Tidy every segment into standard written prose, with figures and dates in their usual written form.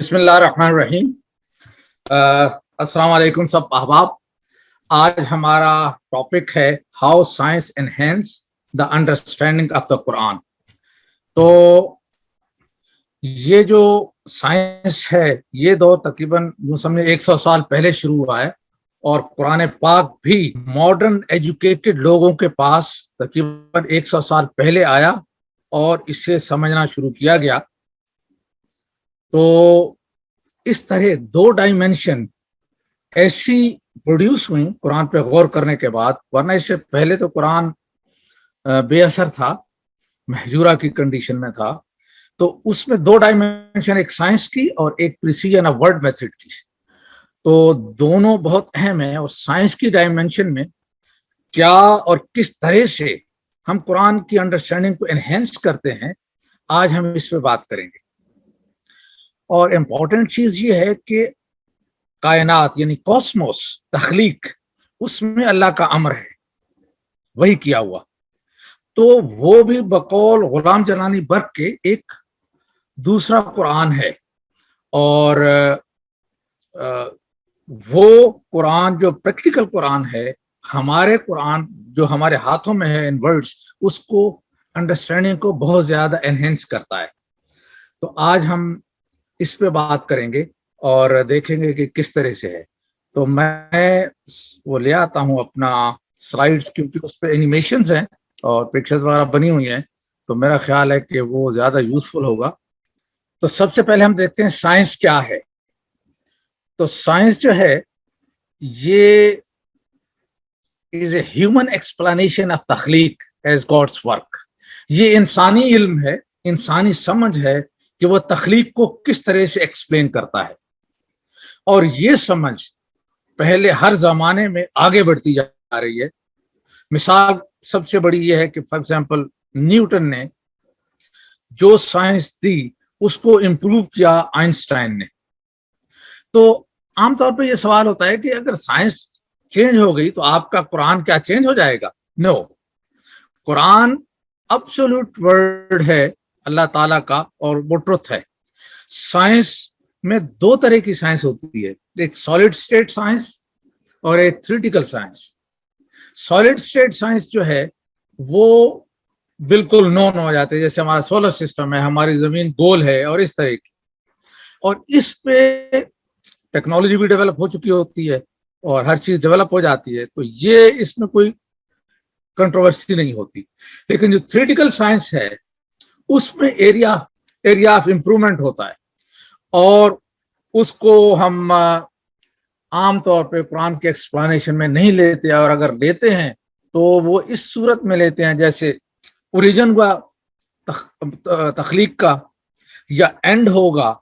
بسم اللہ الرحمن الرحیم۔ السلام علیکم سب احباب۔ آج ہمارا ٹاپک ہے how science enhances the understanding of the Quran. تو یہ جو سائنس ہے یہ دور تقریباً سمجھے 100 سال پہلے شروع ہوا ہے، اور قرآن پاک بھی ماڈرن ایجوکیٹڈ لوگوں کے پاس تقریباً 100 سال پہلے آیا اور اسے سمجھنا شروع کیا گیا۔ تو اس طرح دو ڈائمینشن ایسی پروڈیوس ہوئی قرآن پہ غور کرنے کے بعد، ورنہ اس سے پہلے تو قرآن بے اثر تھا، محجورہ کی کنڈیشن میں تھا۔ تو اس میں دو ڈائمینشن، ایک سائنس کی اور ایک پریسیژن آف ورڈ میتھڈ کی، تو دونوں بہت اہم ہیں۔ اور سائنس کی ڈائمینشن میں کیا اور کس طرح سے ہم قرآن کی انڈرسٹینڈنگ کو انہینس کرتے ہیں، آج ہم اس پہ بات کریں گے۔ اور امپورٹنٹ چیز یہ ہے کہ کائنات یعنی کاسموس، تخلیق، اس میں اللہ کا امر ہے، وہی کیا ہوا۔ تو وہ بھی بقول غلام جلانی برق کے ایک دوسرا قرآن ہے، اور وہ قرآن جو پریکٹیکل قرآن ہے، ہمارے قرآن جو ہمارے ہاتھوں میں ہے ان ورڈز، اس کو انڈرسٹینڈنگ کو بہت زیادہ انہینس کرتا ہے۔ تو آج ہم اس پہ بات کریں گے اور دیکھیں گے کہ کس طرح سے ہے۔ تو میں وہ لے آتا ہوں اپنا سلائیڈز، کیونکہ اس پہ اینیمیشنز ہیں اور پکچرز وغیرہ بنی ہوئی ہیں، تو میرا خیال ہے کہ وہ زیادہ یوزفل ہوگا۔ تو سب سے پہلے ہم دیکھتے ہیں سائنس کیا ہے۔ تو سائنس جو ہے یہ از اے ہیومن ایکسپلینیشن آف تخلیق ایز گاڈس ورک۔ یہ انسانی علم ہے، انسانی سمجھ ہے کہ وہ تخلیق کو کس طرح سے ایکسپلین کرتا ہے، اور یہ سمجھ پہلے ہر زمانے میں آگے بڑھتی جا رہی ہے۔ مثال سب سے بڑی یہ ہے کہ فار ایگزامپل نیوٹن نے جو سائنس دی اس کو امپروو کیا آئنسٹائن نے۔ تو عام طور پہ یہ سوال ہوتا ہے کہ اگر سائنس چینج ہو گئی تو آپ کا قرآن کیا چینج ہو جائے گا؟ نو، قرآن ابسولوٹ ورڈ ہے اللہ تعالیٰ کا، اور وہ ٹروتھ ہے۔ سائنس میں دو طرح کی سائنس ہوتی ہے، ایک سالڈ اسٹیٹ سائنس اور ایک theoretical science. Solid state science جو ہے وہ بالکل نون ہو جاتے ہیں، جیسے ہمارا سولر سسٹم ہے، ہماری زمین گول ہے، اور اس طرح کی، اور اس پہ ٹیکنالوجی بھی ڈیولپ ہو چکی ہوتی ہے اور ہر چیز ڈیولپ ہو جاتی ہے، تو یہ اس میں کوئی کنٹروورسی نہیں ہوتی۔ لیکن جو تھیوریٹیکل سائنس ہے اس میں ایریا آف امپرومنٹ ہوتا ہے، اور اس کو ہم عام طور پہ قرآن کے ایکسپلانیشن میں نہیں لیتے، اور اگر لیتے ہیں تو وہ اس صورت میں لیتے ہیں جیسے اوریجن ہوا تخلیق کا، یا اینڈ ہوگا،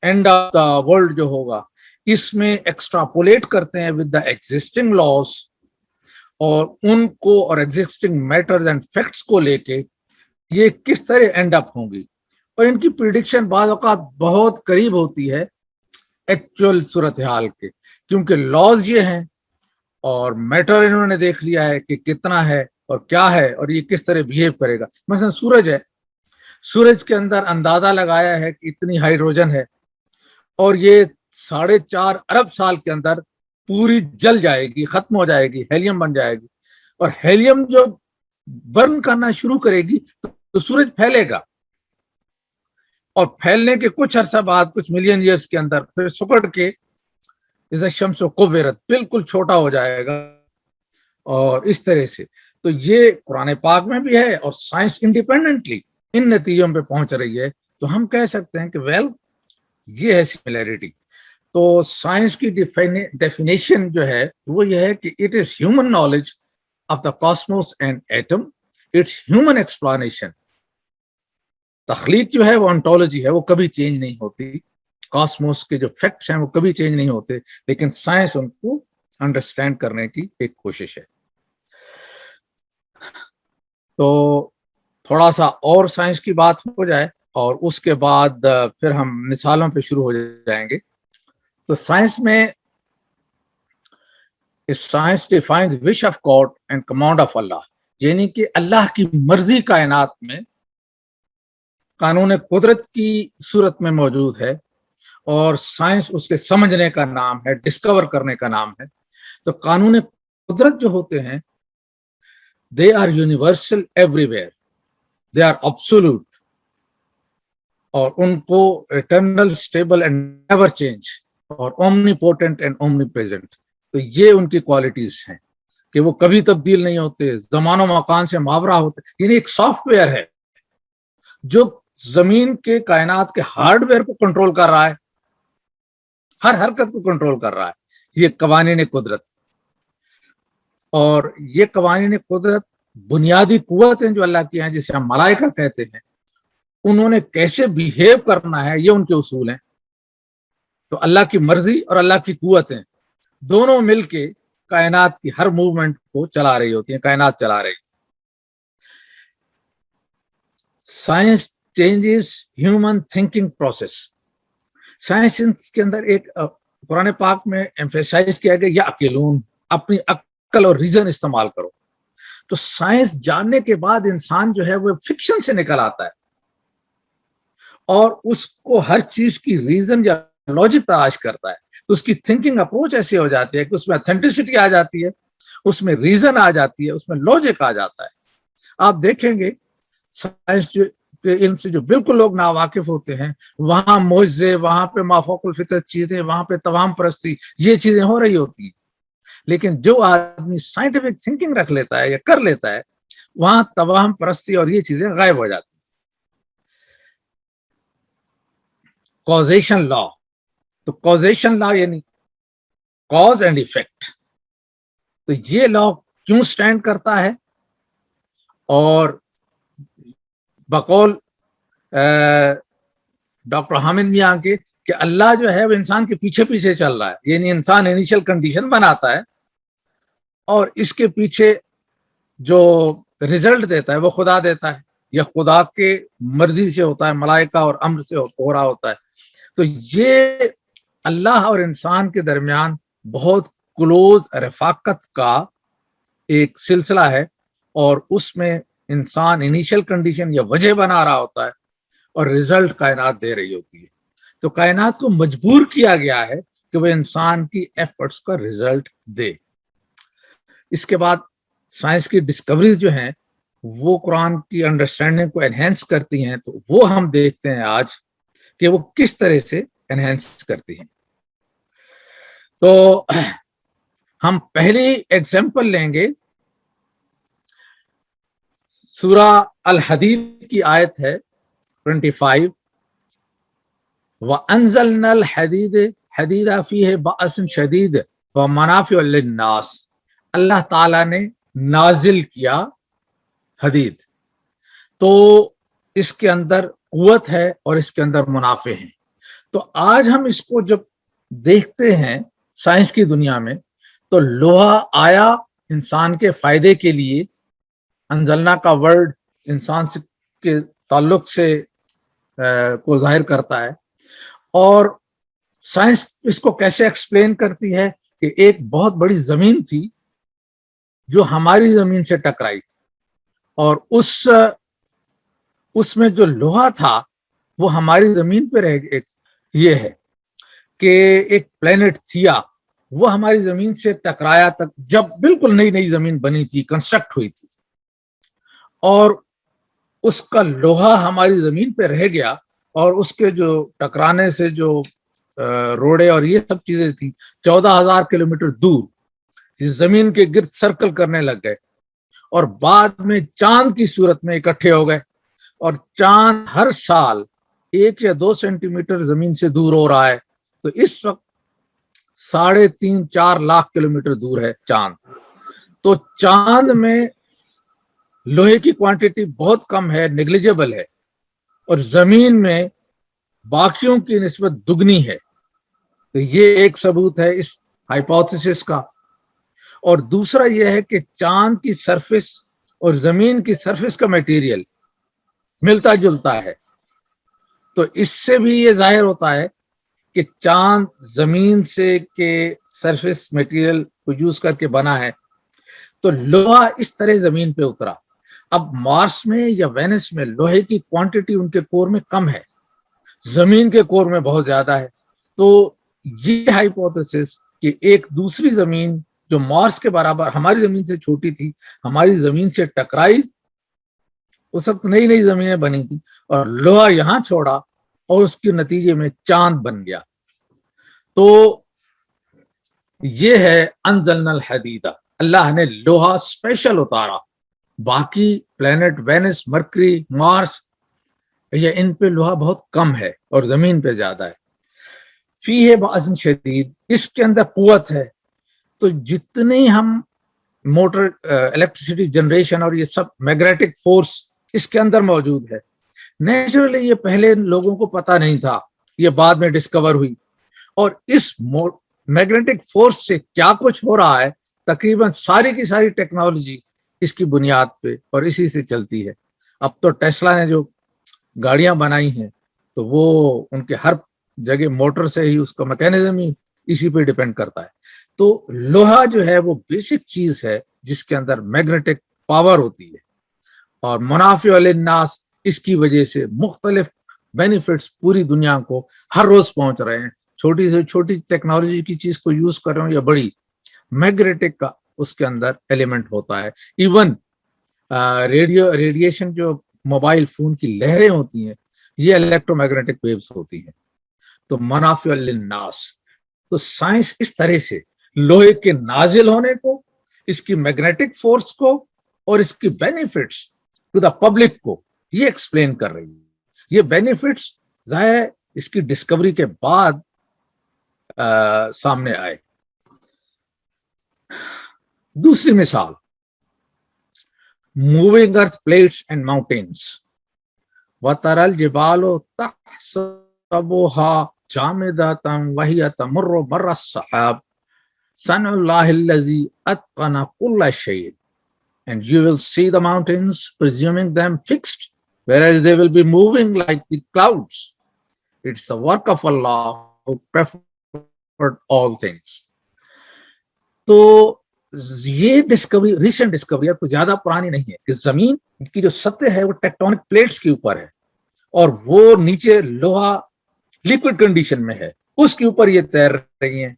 اینڈ آف دا ورلڈ جو ہوگا، اس میں ایکسٹراپولیٹ کرتے ہیں ود دا ایگزسٹنگ لاس، اور ان کو اور ایگزسٹنگ میٹرز اینڈ فیکٹس کو لے کے یہ کس طرح اینڈ اپ ہوں گی، اور ان کی پریڈکشن بعض اوقات بہت قریب ہوتی ہے ایکچوئل صورتحال کے، کیونکہ لاز یہ ہیں اور میٹر انہوں نے دیکھ لیا ہے کہ کتنا ہے اور کیا ہے اور یہ کس طرح بہیو کرے گا۔ مثلا سورج ہے، سورج کے اندر اندازہ لگایا ہے کہ اتنی ہائیڈروجن ہے، اور یہ 4.5 ارب سال کے اندر پوری جل جائے گی، ختم ہو جائے گی، ہیلیم بن جائے گی، اور ہیلیم جو برن کرنا شروع کرے گی تو سورج پھیلے گا، اور پھیلنے کے کچھ عرصہ بعد، کچھ ملین ایئرس کے اندر، پھر سکڑ کے اذا الشمس کورت بالکل چھوٹا ہو جائے گا، اور اس طرح سے۔ تو یہ قرآن پاک میں بھی ہے، اور سائنس انڈیپینڈنٹلی ان نتیجوں پہ پہنچ رہی ہے، تو ہم کہہ سکتے ہیں کہ ویل یہ ہے سملیرٹی۔ تو سائنس کی ڈیفینیشن جو ہے وہ یہ ہے کہ it is human knowledge of the cosmos and atom, it's human explanation. تخلیق جو ہے وہ انٹولوجی ہے، وہ کبھی چینج نہیں ہوتی، کاسموس کے جو فیکٹس ہیں وہ کبھی چینج نہیں ہوتے، لیکن سائنس ان کو انڈرسٹینڈ کرنے کی ایک کوشش ہے۔ تو تھوڑا سا اور سائنس کی بات ہو جائے، اور اس کے بعد پھر ہم مثالوں پہ شروع ہو جائیں گے۔ تو سائنس میں science defines wish of God and command of Allah, یعنی کہ اللہ کی مرضی کائنات میں قانون قدرت کی صورت میں موجود ہے، اور سائنس اس کے سمجھنے کا نام ہے, ڈسکور کرنے کا نام ہے. تو قانون قدرت جو ہوتے ہیں they are universal everywhere, they are absolute, اور ان کو eternal, stable and never change, اور omnipotent and omnipresent. تو یہ ان کی کوالٹیز ہیں کہ وہ کبھی تبدیل نہیں ہوتے, زمان و مکان سے ماورا ہوتے. یعنی ایک سافٹ ویئر ہے جو زمین کے کائنات کے ہارڈ ویئر کو کنٹرول کر رہا ہے, ہر حرکت کو کنٹرول کر رہا ہے. یہ قوانین قدرت, اور یہ قوانین قدرت بنیادی قوتیں جو اللہ کی ہیں, جسے ہم ملائکہ کہتے ہیں, انہوں نے کیسے بیہیو کرنا ہے یہ ان کے اصول ہیں. تو اللہ کی مرضی اور اللہ کی قوتیں دونوں مل کے کائنات کی ہر موومنٹ کو چلا رہی ہوتی ہیں, کائنات چلا رہی. Science changes human thinking process. Science کے اندر ایک قرآن پاک میں ایمفیسائز کیا گیا, یا عقلون, اپنی عقل اور ریزن استعمال کرو. تو سائنس جاننے کے بعد انسان جو ہے وہ فکشن سے نکل آتا ہے, اور اس کو ہر چیز کی ریزن یا لاجک تلاش کرتا ہے. تو اس کی تھنکنگ اپروچ ایسی ہو جاتی ہے کہ اس میں اتھینٹسٹی آ جاتی ہے, اس میں ریزن آ جاتی ہے, اس میں لاجک آ جاتا ہے. آپ دیکھیں گے سائنس کے علم سے جو بالکل لوگ ناواقف ہوتے ہیں, وہاں معجزے, وہاں پہ مافوق الفطرت چیزیں, وہاں پہ توام پرستی, یہ چیزیں ہو رہی ہوتی ہیں. لیکن جو آدمی سائنٹیفک تھنکنگ رکھ لیتا ہے یا کر لیتا ہے, وہاں توام پرستی اور یہ چیزیں غائب ہو جاتی ہیں. کازیشن لا. تو کازیشن لا یعنی کاز اینڈ ایفیکٹ. تو یہ لا کیوں سٹینڈ کرتا ہے؟ اور بقول ڈاکٹر حامد میاں کے کہ اللہ جو ہے وہ انسان کے پیچھے پیچھے چل رہا ہے. یعنی انسان انیشل کنڈیشن بناتا ہے اور اس کے پیچھے جو ریزلٹ دیتا ہے وہ خدا دیتا ہے, یا خدا کے مرضی سے ہوتا ہے, ملائکہ اور امر سے ہو رہا ہوتا ہے. تو یہ اللہ اور انسان کے درمیان بہت کلوز رفاقت کا ایک سلسلہ ہے, اور اس میں انسان انیشل کنڈیشن یا وجہ بنا رہا ہوتا ہے اور ریزلٹ کائنات دے رہی ہوتی ہے. تو کائنات کو مجبور کیا گیا ہے کہ وہ انسان کی ایفرٹس کا ریزلٹ دے. اس کے بعد سائنس کی ڈسکوریز جو ہیں وہ قرآن کی انڈرسٹینڈنگ کو انہینس کرتی ہیں. تو وہ ہم دیکھتے ہیں آج کہ وہ کس طرح سے انہینس کرتی ہیں. تو ہم پہلی ایگزامپل لیں گے, سورہ الحدید کی آیت ہے 25, وَأَنزَلْنَا الْحَدِيدَ حَدِيدًا فِيهِ بَأْسٌ شَدِيدٌ وَمَنَافِعُ لِلنَّاسِ. اللہ تعالیٰ نے نازل کیا حدید, تو اس کے اندر قوت ہے اور اس کے اندر منافع ہیں. تو آج ہم اس کو جب دیکھتے ہیں سائنس کی دنیا میں, تو لوہا آیا انسان کے فائدے کے لیے. انزلنا کا ورڈ انسان کے تعلق سے کو ظاہر کرتا ہے, اور سائنس اس کو کیسے ایکسپلین کرتی ہے کہ ایک بہت بڑی زمین تھی جو ہماری زمین سے ٹکرائی, اور اس میں جو لوہا تھا وہ ہماری زمین پہ رہ گیا. یہ ہے کہ ایک پلینٹ تھیا, وہ ہماری زمین سے ٹکرایا تک جب بالکل نئی نئی زمین بنی تھی, کنسٹرکٹ ہوئی تھی, اور اس کا لوہا ہماری زمین پہ رہ گیا, اور اس کے جو ٹکرانے سے جو روڑے اور یہ سب چیزیں تھیں 14,000 کلومیٹر دور زمین کے گرد سرکل کرنے لگ گئے, اور بعد میں چاند کی صورت میں اکٹھے ہو گئے, اور چاند ہر سال 1 یا 2 سینٹی میٹر زمین سے دور ہو رہا ہے. تو اس وقت 3.5-4 لاکھ کلومیٹر دور ہے چاند. تو چاند میں لوہے کی کوانٹٹی بہت کم ہے, نیگلیجیبل ہے, اور زمین میں باقیوں کی نسبت دگنی ہے. تو یہ ایک ثبوت ہے اس ہائپوتھیسس کا. اور دوسرا یہ ہے کہ چاند کی سرفس اور زمین کی سرفس کا میٹیریل ملتا جلتا ہے. تو اس سے بھی یہ ظاہر ہوتا ہے کہ چاند زمین سے کے سرفس میٹیریل کو یوز کر کے بنا ہے. تو لوہا اس طرح زمین پہ اترا. اب مارس میں یا وینس میں لوہے کی کوانٹٹی ان کے کور میں کم ہے, زمین کے کور میں بہت زیادہ ہے. تو یہ ہائپوتھیسس کہ ایک دوسری زمین جو مارس کے برابر ہماری زمین سے چھوٹی تھی ہماری زمین سے ٹکرائی, اس وقت نئی نئی زمینیں بنی تھی اور لوہا یہاں چھوڑا اور اس کے نتیجے میں چاند بن گیا. تو یہ ہے انزلنا الحدیدہ, اللہ نے لوہا اسپیشل اتارا. باقی پلانٹ وینس, مرکری, مارس, یہ ان پہ لوہا بہت کم ہے اور زمین پہ زیادہ ہے. فیہ بعض شدید, اس کے اندر قوت ہے. تو جتنی ہم موٹر الیکٹریسٹی جنریشن اور یہ سب میگنیٹک فورس اس کے اندر موجود ہے. نیچرلی یہ پہلے لوگوں کو پتا نہیں تھا, یہ بعد میں ڈسکور ہوئی. اور اس میگنیٹک فورس سے کیا کچھ ہو رہا ہے, تقریباً ساری کی ساری ٹیکنالوجی اس کی بنیاد پہ اور اسی سے چلتی ہے. اب تو ٹیسلا نے جو گاڑیاں بنائی ہیں تو وہ ان کے ہر جگہ موٹر سے ہی اس کا میکینزم ہی اسی پہ ڈیپینڈ کرتا ہے. تو لوہا جو ہے وہ بیسک چیز ہے جس کے اندر میگنیٹک پاور ہوتی ہے, اور منافع للناس, اس کی وجہ سے مختلف بینیفٹس پوری دنیا کو ہر روز پہنچ رہے ہیں. چھوٹی سے چھوٹی ٹیکنالوجی کی چیز کو یوز کر رہے ہوں یا بڑی, میگنیٹک کا اس کے اندر ایلیمنٹ ہوتا ہے. ایون ریڈیشن جو موبائل فون کی لہریں ہوتی ہیں یہ الیکٹرو میگنیٹک ویوز ہوتی ہیں. تو منافع للناس, تو سائنس اس طرح سے لوہے کے نازل ہونے کو, اس کی میگنیٹک فورس کو اور اس کی بینیفٹس ٹو دا پبلک کو یہ ایکسپلین کر رہی ہے. یہ بینیفٹس ظاہر اس کی ڈسکوری کے بعد سامنے آئے. دوسری مثال, moving earth plates and mountains. وَتَرَى الْجِبَالُ تَحْسَبُهَا جَامِدَةً وَهِيَ تَمُرُّ مَرَّ السَّحَابِ صَنْعُ اللَّهِ الَّذِي أَتْقَنَ كُلَّ شَيْءٍ. And you will see the mountains presuming them fixed, whereas they will be moving like the clouds. It's the work of Allah who preferred all things. تو یہ ڈسکوری ریسنٹ ڈسکوری ہے, کوئی زیادہ پرانی نہیں ہے, کہ زمین کی جو سطح ہے وہ ٹیکٹونک پلیٹس کے اوپر ہے اور وہ نیچے لوہا لیکوڈ کنڈیشن میں ہے, اس کے اوپر یہ تیر رہی ہیں.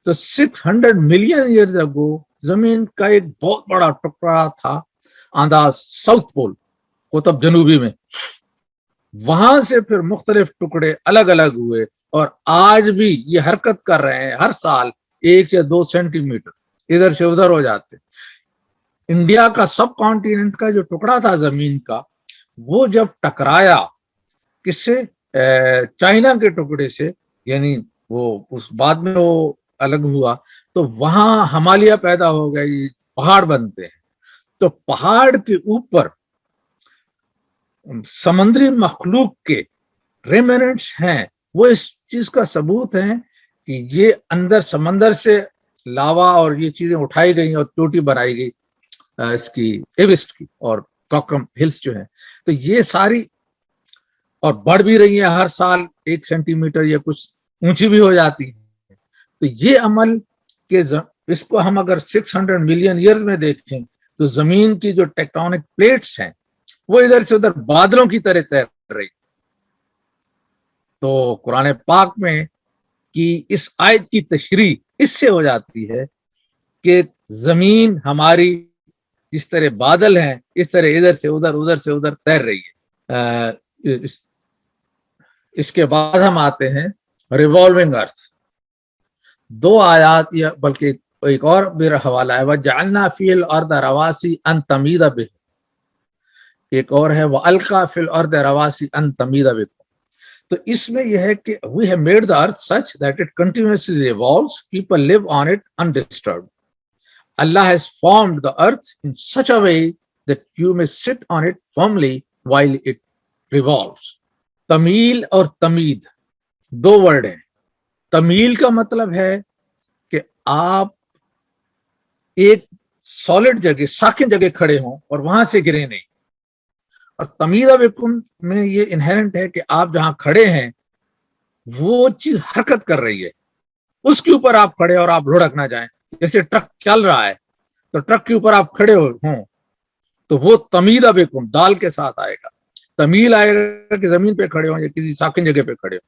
تو 600 ملین ایئرز اگو زمین کا ایک بہت بڑا ٹکڑا تھا آن دا ساؤتھ پول, قطب جنوبی میں. وہاں سے پھر مختلف ٹکڑے الگ الگ ہوئے اور آج بھی یہ حرکت کر رہے ہیں. ہر سال 1 یا 2 سینٹی میٹر ادھر سے ادھر ہو جاتے. انڈیا کا سب کانٹیننٹ کا جو ٹکڑا تھا زمین کا, وہ جب ٹکرایا کس سے, چائنا کے ٹکڑے سے, یعنی وہ اس بعد میں وہ الگ ہوا, تو وہاں ہمالیہ پیدا ہو گئی, پہاڑ بنتے ہیں. تو پہاڑ کے اوپر سمندری مخلوق کے ریمیننٹس ہیں, وہ اس چیز کا ثبوت ہے کہ یہ اندر سمندر سے لاوا اور یہ چیزیں اٹھائی گئی اور چوٹی بنائی گئی اس کی ایورسٹ کی اور کاکرم ہلس جو ہیں. تو یہ ساری اور بڑھ بھی رہی ہیں, ہر سال 1 سینٹی میٹر یا کچھ اونچی بھی ہو جاتی ہیں. تو یہ عمل کہ اس کو ہم اگر 600 ملین ایئرز میں دیکھیں تو زمین کی جو ٹیکٹونک پلیٹس ہیں وہ ادھر سے ادھر بادلوں کی طرح تیر رہی. تو قرآن پاک میں کی اس آیت کی تشریح اس سے ہو جاتی ہے کہ زمین ہماری جس طرح بادل ہیں اس طرح ادھر سے ادھر تیر رہی ہے. اس کے بعد ہم آتے ہیں ریوالونگ ارتھ. 2 آیات یا بلکہ ایک اور میرا حوالہ ہے, وَجَعَلْنَا فِي الْأَرْضَ رَوَاسِيَ أَن تَمِيدَ بِكُمْ. ایک اور ہے وَأَلْقَى فِي الْأَرْضِ رَوَاسِيَ أَن تَمِيدَ بِكُمْ. تو اس میں یہ ہے کہ we have made the earth such that it continuously revolves, people live on it undisturbed. Allah has formed the earth in such a way that you may sit on it firmly while it revolves. تمیل اور تمید 2 word ہیں. تمیل کا مطلب ہے کہ آپ ایک solid جگہ, ساکن جگہ کھڑے ہوں اور وہاں سے گرے نہیں. اور تمیدہ بکم میں یہ انہیرنٹ ہے کہ آپ جہاں کھڑے ہیں وہ چیز حرکت کر رہی ہے, اس کے اوپر آپ کھڑے اور آپ لڑک نہ جائیں. جیسے ٹرک چل رہا ہے تو ٹرک کے اوپر آپ کھڑے ہوں تو وہ تمیدہ بکم دال کے ساتھ آئے گا. تمیل آئے گا کہ زمین پہ کھڑے ہوں یا کسی ساکن جگہ پہ کھڑے ہوں.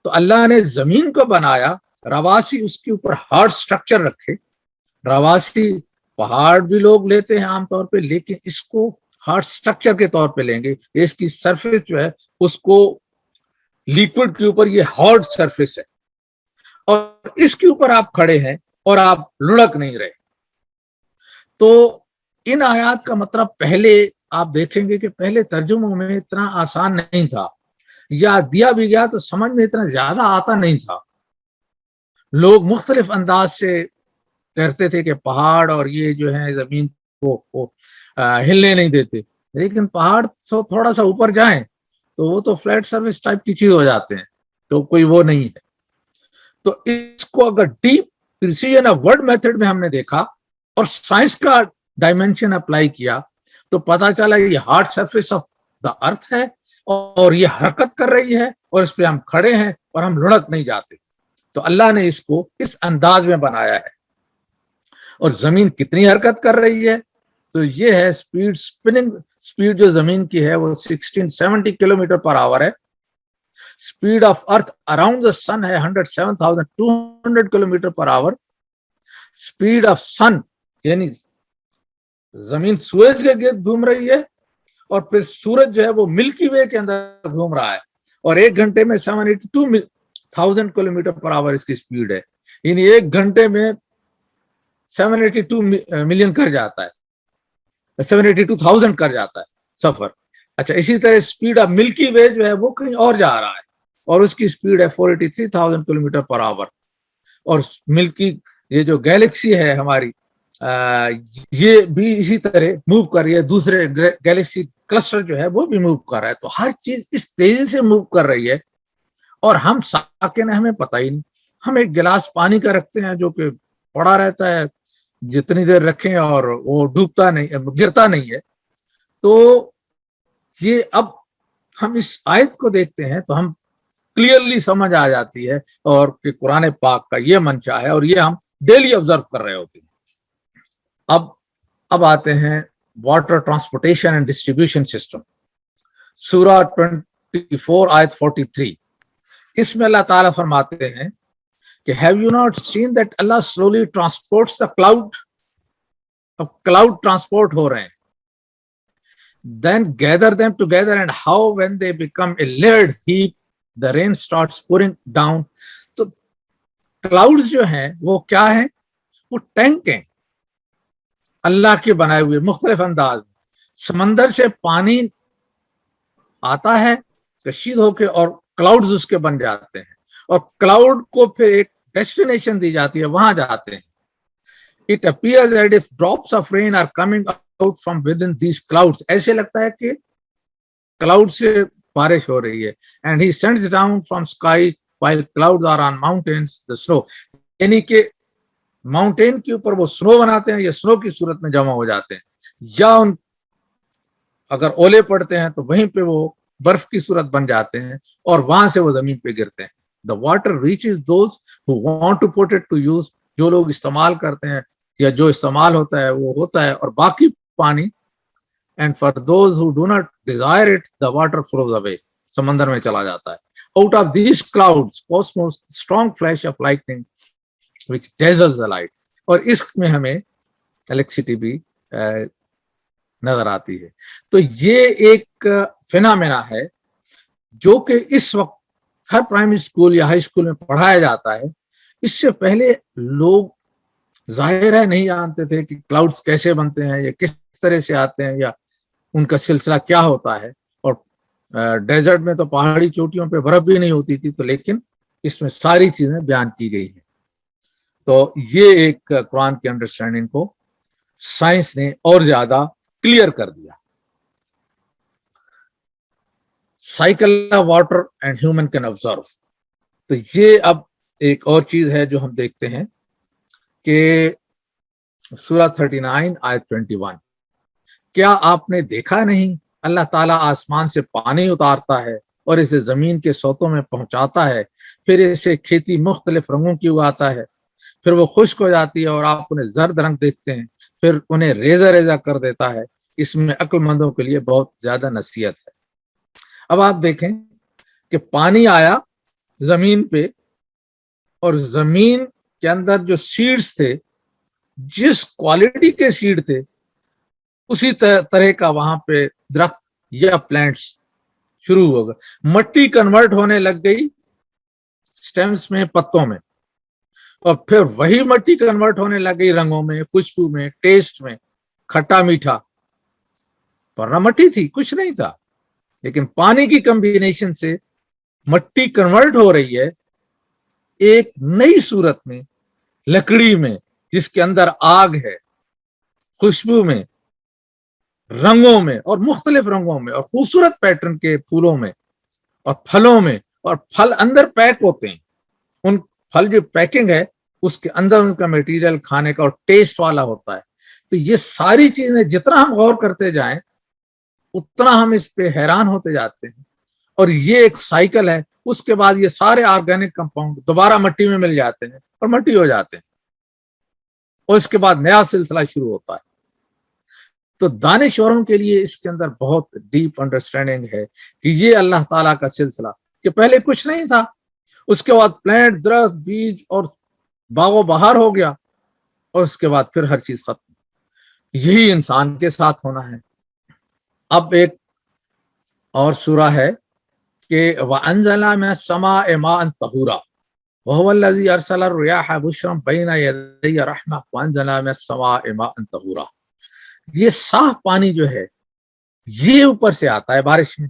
تو اللہ نے زمین کو بنایا، رواسی اس کے اوپر ہارڈ سٹرکچر رکھے. رواسی پہاڑ بھی لوگ لیتے ہیں عام طور پہ، لیکن اس کو ہارڈ سٹرکچر کے طور پہ لیں گے. اس کی سرفیس جو ہے اس کو لیکوڈ کے اوپر یہ ہارڈ سرفیس ہے، اور اس کے اوپر آپ کھڑے ہیں اور آپ لڑک نہیں رہے. تو ان آیات کا مطلب پہلے آپ دیکھیں گے کہ پہلے ترجموں میں اتنا آسان نہیں تھا، یا دیا بھی گیا تو سمجھ میں اتنا زیادہ آتا نہیں تھا. لوگ مختلف انداز سے کرتے تھے کہ پہاڑ اور یہ جو ہے زمین کو ہلنے نہیں دیتے، لیکن پہاڑ تھوڑا سا اوپر جائیں تو وہ تو فلیٹ سرفیس ٹائپ کی چیز ہو جاتے ہیں، تو کوئی وہ نہیں ہے. تو اس کو اگر deep precision of word method میں ہم نے دیکھا اور سائنس کا ڈائمینشن اپلائی کیا تو پتا چلا یہ ہارڈ سرفیس آف دا ارتھ ہے اور یہ حرکت کر رہی ہے اور اس پہ ہم کھڑے ہیں اور ہم لڑک نہیں جاتے. تو اللہ نے اس کو اس انداز میں بنایا ہے. اور زمین کتنی حرکت کر رہی ہے؟ تو یہ ہے سپیڈ، سپننگ سپیڈ جو زمین کی ہے وہ 1670 کلومیٹر پر آور ہے. Speed of earth around the sun ہے 107,200 kilometre per hour. Speed of sun یعنی زمین سورج کے گرد گھوم رہی ہے اور پھر سورج جو ہے وہ ملکی وے کے اندر گھوم رہا ہے، اور ایک گھنٹے میں 782,000 کلومیٹر پر آور اس کی سپیڈ ہے. یعنی ایک گھنٹے میں 782 ملین کر جاتا ہے، 782,000 کر جاتا ہے سفر. اچھا، اسی طرح سپیڈ آف ملکی وے جو ہے وہ کہیں اور جا رہا ہے اور اس کی سپیڈ ہے 483,000 کلومیٹر پر آور. اور ملکی یہ جو گیلیکسی ہے ہماری یہ بھی اسی طرح موو کر رہی ہے، دوسرے گیلیکسی کلسٹر جو ہے وہ بھی موو کر رہا ہے. تو ہر چیز اس تیزی سے موو کر رہی ہے اور ہم ساکن ہیں، ہمیں پتہ ہی نہیں. ہم ایک گلاس پانی کا رکھتے ہیں جو کہ پڑا رہتا ہے، جتنی دیر رکھیں اور وہ ڈوبتا نہیں، گرتا نہیں ہے. تو یہ اب ہم اس آیت کو دیکھتے ہیں تو ہم کلیئرلی سمجھ آ جاتی ہے اور کہ قرآن پاک کا یہ منشا ہے اور یہ ہم ڈیلی آبزرو کر رہے ہوتے ہیں. اب آتے ہیں water transportation and distribution system. سورہ 24 آیت 43، اس میں اللہ تعالیٰ فرماتے ہیں کہ have you not seen that Allah slowly transports the cloud؟ اب کلاؤڈ ٹرانسپورٹ ہو رہے ہیں. Then gather them together and how when they become a layered heap the rain starts pouring down. تو کلاؤڈز جو ہیں وہ کیا ہیں؟ وہ ٹینک ہیں اللہ کے بنائے ہوئے مختلف انداز. سمندر سے پانی آتا ہے کشید ہو کے اور کلاؤڈز اس کے بن جاتے ہیں، اور کلاؤڈ کو پھر ایک ڈیسٹینیشن دی جاتی ہے، وہاں جاتے ہیں. It appears as if drops of rain are coming out from within these clouds. ایسے لگتا ہے کہ کلاؤڈ سے بارش ہو رہی ہے. And he sends down from sky while clouds are on mountains the snow. یعنی کہ ماؤنٹین کے اوپر وہ سنو بناتے ہیں یا سنو کی صورت میں جمع ہو جاتے ہیں، یا ان اگر اولے پڑتے ہیں تو وہیں پہ وہ برف کی صورت بن جاتے ہیں اور وہاں سے وہ زمین پہ گرتے ہیں. The water reaches those who want to put it to use. جو لوگ استعمال کرتے ہیں یا جو استعمال ہوتا ہے وہ ہوتا ہے، اور باقی پانی and for those who do not desire it the water flows away. سمندر میں چلا جاتا ہے. Out of these clouds cosmos strong flash of lightning which dazzles the light. اور اس میں ہمیں الیکٹریسٹی بھی نظر آتی ہے. تو یہ ایک فینامنا ہے جو کہ اس وقت ہر پرائمری اسکول یا ہائی اسکول میں پڑھایا جاتا ہے. اس سے پہلے لوگ ظاہر ہے نہیں جانتے تھے کہ کلاؤڈز کیسے بنتے ہیں یا کس طرح سے آتے ہیں یا ان کا سلسلہ کیا ہوتا ہے. اور ڈیزرٹ میں تو پہاڑی چوٹیوں پہ برف بھی نہیں ہوتی تھی، تو لیکن اس میں ساری چیزیں بیان کی گئی ہیں. تو یہ ایک قرآن کی انڈرسٹینڈنگ کو سائنس نے اور زیادہ کلیئر کر دیا. Cycle of water and human can observe. تو یہ اب ایک اور چیز ہے جو ہم دیکھتے ہیں کہ سورہ 39 آیت 21، کیا آپ نے دیکھا نہیں اللہ تعالیٰ آسمان سے پانی اتارتا ہے اور اسے زمین کے سوتوں میں پہنچاتا ہے، پھر اسے کھیتی مختلف رنگوں کی اگاتا ہے، پھر وہ خشک ہو جاتی ہے اور آپ انہیں زرد رنگ دیکھتے ہیں، پھر انہیں ریزہ ریزہ کر دیتا ہے. اس میں عقل مندوں کے لیے بہت زیادہ نصیحت ہے. اب آپ دیکھیں کہ پانی آیا، زمین پہ، اور زمین کے اندر جو سیڈز تھے، جس کوالٹی کے سیڈ تھے اسی طرح کا وہاں پہ درخت یا پلانٹس شروع ہو گئے. مٹی کنورٹ ہونے لگ گئی سٹیمز میں، پتوں میں، اور پھر وہی مٹی کنورٹ ہونے لگ گئی رنگوں میں، خوشبو میں، ٹیسٹ میں، کھٹا میٹھا. ورنہ مٹی تھی، کچھ نہیں تھا، لیکن پانی کی کمبینیشن سے مٹی کنورٹ ہو رہی ہے ایک نئی صورت میں، لکڑی میں جس کے اندر آگ ہے، خوشبو میں، رنگوں میں، اور مختلف رنگوں میں، اور خوبصورت پیٹرن کے پھولوں میں اور پھلوں میں. اور پھل اندر پیک ہوتے ہیں، ان پھل جو پیکنگ ہے اس کے اندر ان کا میٹیریل کھانے کا اور ٹیسٹ والا ہوتا ہے. تو یہ ساری چیزیں جتنا ہم غور کرتے جائیں اتنا ہم اس پہ حیران ہوتے جاتے ہیں. اور یہ ایک سائیکل ہے. اس کے بعد یہ سارے آرگینک کمپاؤنڈ دوبارہ مٹی میں مل جاتے ہیں اور مٹی ہو جاتے ہیں، اور اس کے بعد نیا سلسلہ شروع ہوتا ہے. تو دانشوروں کے لیے اس کے اندر بہت ڈیپ انڈرسٹینڈنگ ہے کہ یہ اللہ تعالیٰ کا سلسلہ، کہ پہلے کچھ نہیں تھا، اس کے بعد پلانٹ، درخت، بیج اور باغ و بہار ہو گیا، اور اس کے بعد پھر ہر چیز ختم. یہی انسان کے ساتھ ہونا ہے. اب ایک اور سورہ ہے کہ وَأَنزَلْنَا مِنَ السَّمَاءِ مَاءً طَهُورًا وَهُوَ الَّذِي أَرْسَلَ الرِّيَاحَ بُشْرًا بَيْنَ يَدَيْ رَحْمَةٍ وَأَنزَلْنَا مِنَ السَّمَاءِ مَاءً طَهُورًا. یہ صاف پانی جو ہے یہ اوپر سے آتا ہے بارش میں.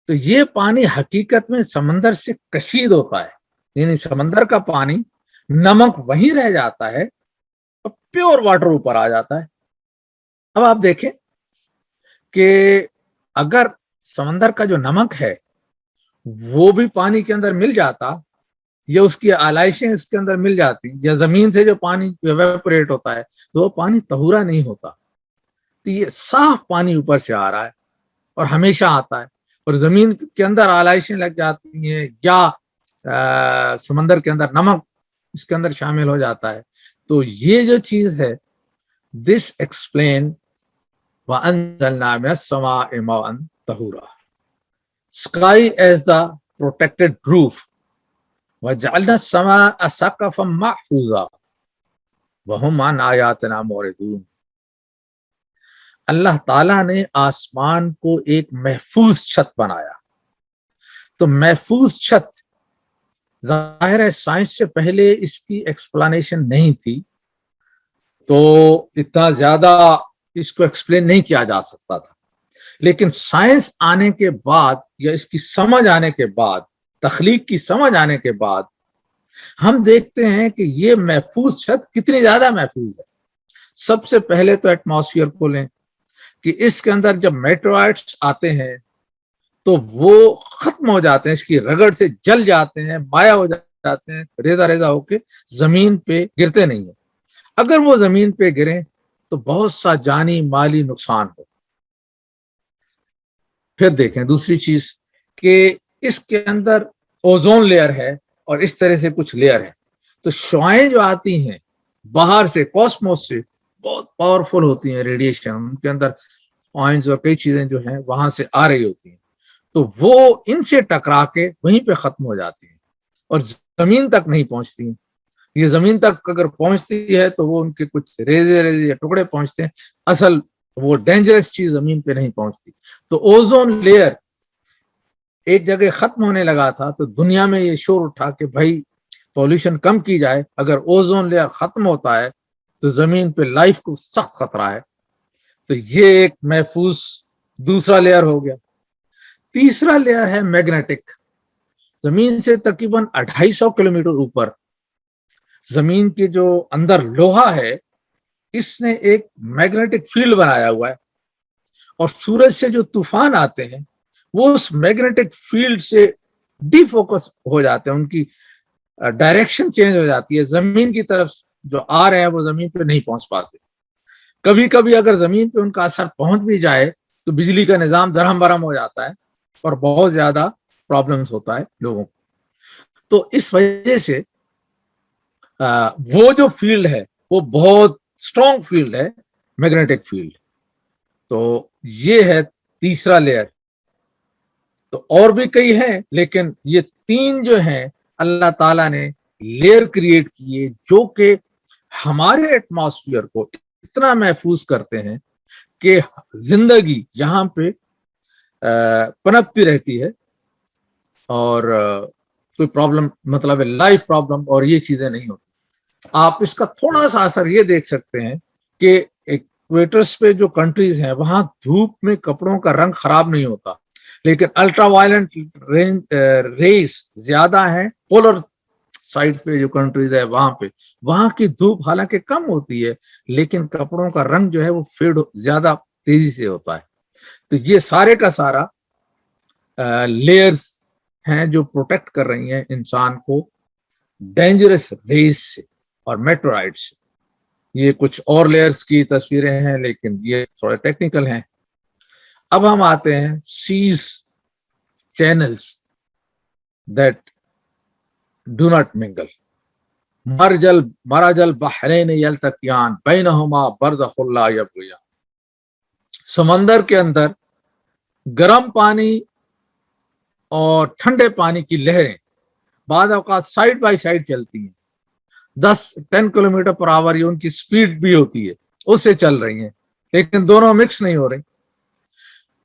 تو یہ پانی حقیقت میں سمندر سے کشید ہوتا ہے، یعنی سمندر کا پانی، نمک وہیں رہ جاتا ہے اور پیور واٹر اوپر آ جاتا ہے. اب آپ دیکھیں کہ اگر سمندر کا جو نمک ہے وہ بھی پانی کے اندر مل جاتا، یا اس کی آلائشیں اس کے اندر مل جاتی، یا زمین سے جو پانی ایویپوریٹ ہوتا ہے تو وہ پانی طہورا نہیں ہوتا. تو یہ صاف پانی اوپر سے آ رہا ہے اور ہمیشہ آتا ہے، اور زمین کے اندر آلائشیں لگ جاتی ہیں یا سمندر کے اندر نمک اس کے اندر شامل ہو جاتا ہے. تو یہ جو چیز ہے، دس ایکسپلین وَأَنزَلْنَا مِنَ السَّمَاءِ مَاءً طَهُورًا. Sky as the protected roof وَجَعَلْنَا السَّمَاءَ سَقْفًا مَحْفُوظًا وَهُمْ عَنْ آيَاتِنَا مُعْرِضُونَ. اللہ تعالیٰ نے آسمان کو ایک محفوظ چھت بنایا. تو محفوظ چھت، ظاہر ہے سائنس سے پہلے اس کی ایکسپلانیشن نہیں تھی، تو اتنا زیادہ اس کو ایکسپلین نہیں کیا جا سکتا تھا. لیکن سائنس آنے کے بعد، یا اس کی سمجھ آنے کے بعد، تخلیق کی سمجھ آنے کے بعد، ہم دیکھتے ہیں کہ یہ محفوظ چھت کتنی زیادہ محفوظ ہے. سب سے پہلے تو ایٹماسفیئر کو لیں کہ اس کے اندر جب میٹرائٹس آتے ہیں تو وہ ختم ہو جاتے ہیں، اس کی رگڑ سے جل جاتے ہیں، مائع ہو جاتے ہیں، ریزہ ریزہ ہو کے زمین پہ گرتے نہیں ہیں. اگر وہ زمین پہ گریں تو بہت سا جانی مالی نقصان ہو. پھر دیکھیں دوسری چیز کہ اس کے اندر اوزون لیئر ہے اور اس طرح سے کچھ لیئر ہے. تو شعاعیں جو آتی ہیں باہر سے، کوسموس سے، بہت پاورفل ہوتی ہیں ریڈیشن، ان کے اندر آئنز اور کئی چیزیں جو ہیں وہاں سے آ رہی ہوتی ہیں، تو وہ ان سے ٹکرا کے وہیں پہ ختم ہو جاتی ہیں اور زمین تک نہیں پہنچتی ہیں. یہ زمین تک اگر پہنچتی ہے تو وہ ان کے کچھ ریزے ریزے ٹکڑے پہنچتے ہیں، اصل وہ ڈینجرس چیز زمین پہ نہیں پہنچتی. تو اوزون لیئر ایک جگہ ختم ہونے لگا تھا، تو دنیا میں یہ شور اٹھا کہ بھائی پولوشن کم کی جائے. اگر اوزون لیئر ختم ہوتا ہے تو زمین پہ لائف کو سخت خطرہ ہے. تو یہ ایک محفوظ دوسرا لیئر ہو گیا. تیسرا لیئر ہے میگنیٹک. زمین سے تقریباً 250 کلومیٹر اوپر زمین کے جو اندر لوہا ہے، اس نے ایک میگنیٹک فیلڈ بنایا ہوا ہے، اور سورج سے جو طوفان آتے ہیں وہ اس میگنیٹک فیلڈ سے ڈی فوکس ہو جاتے ہیں، ان کی ڈائریکشن چینج ہو جاتی ہے، زمین کی طرف جو آ رہے ہیں وہ زمین پہ نہیں پہنچ پاتے. کبھی کبھی اگر زمین پہ ان کا اثر پہنچ بھی جائے تو بجلی کا نظام درہم برہم ہو جاتا ہے اور بہت زیادہ پرابلمس ہوتا ہے لوگوں کو. تو اس وجہ سے وہ جو فیلڈ ہے وہ بہت اسٹرانگ فیلڈ ہے، میگنیٹک فیلڈ. تو یہ ہے تیسرا لیئر. تو اور بھی کئی ہیں لیکن یہ 3 جو ہیں اللہ تعالیٰ نے لیئر کریٹ کیے جو کہ ہمارے ایٹماسفیئر کو اتنا محفوظ کرتے ہیں کہ زندگی یہاں پہ پنپتی رہتی ہے اور کوئی پرابلم مطلب لائف پرابلم اور یہ چیزیں نہیں ہوتی. آپ اس کا تھوڑا سا اثر یہ دیکھ سکتے ہیں کہ ایکویٹرز پہ جو کنٹریز ہیں وہاں دھوپ میں کپڑوں کا رنگ خراب نہیں ہوتا, لیکن الٹرا وائلنٹ ریز زیادہ ہیں. پولر سائڈ پہ جو کنٹریز ہے وہاں کی دھوپ حالانکہ کم ہوتی ہے لیکن کپڑوں کا رنگ جو ہے وہ فیڈ زیادہ تیزی سے ہوتا ہے. تو یہ سارے کا سارا لیئرز ہیں جو پروٹیکٹ کر رہی ہیں انسان کو ڈینجرس ریز سے اور میٹرائٹ سے. یہ کچھ اور لیئرز کی تصویریں ہیں لیکن یہ تھوڑے ٹیکنیکل ہیں. اب ہم آتے ہیں seas channels that do not mingle. مرج البحرین یلتقیان بینہما برزخ لا یبغیان. سمندر کے اندر گرم پانی اور ٹھنڈے پانی کی لہریں بعض اوقات سائڈ بائی سائڈ چلتی ہیں, 10 کلومیٹر پر آور یہ ان کی سپیڈ بھی ہوتی ہے, اس سے چل رہی ہیں لیکن دونوں مکس نہیں ہو رہی.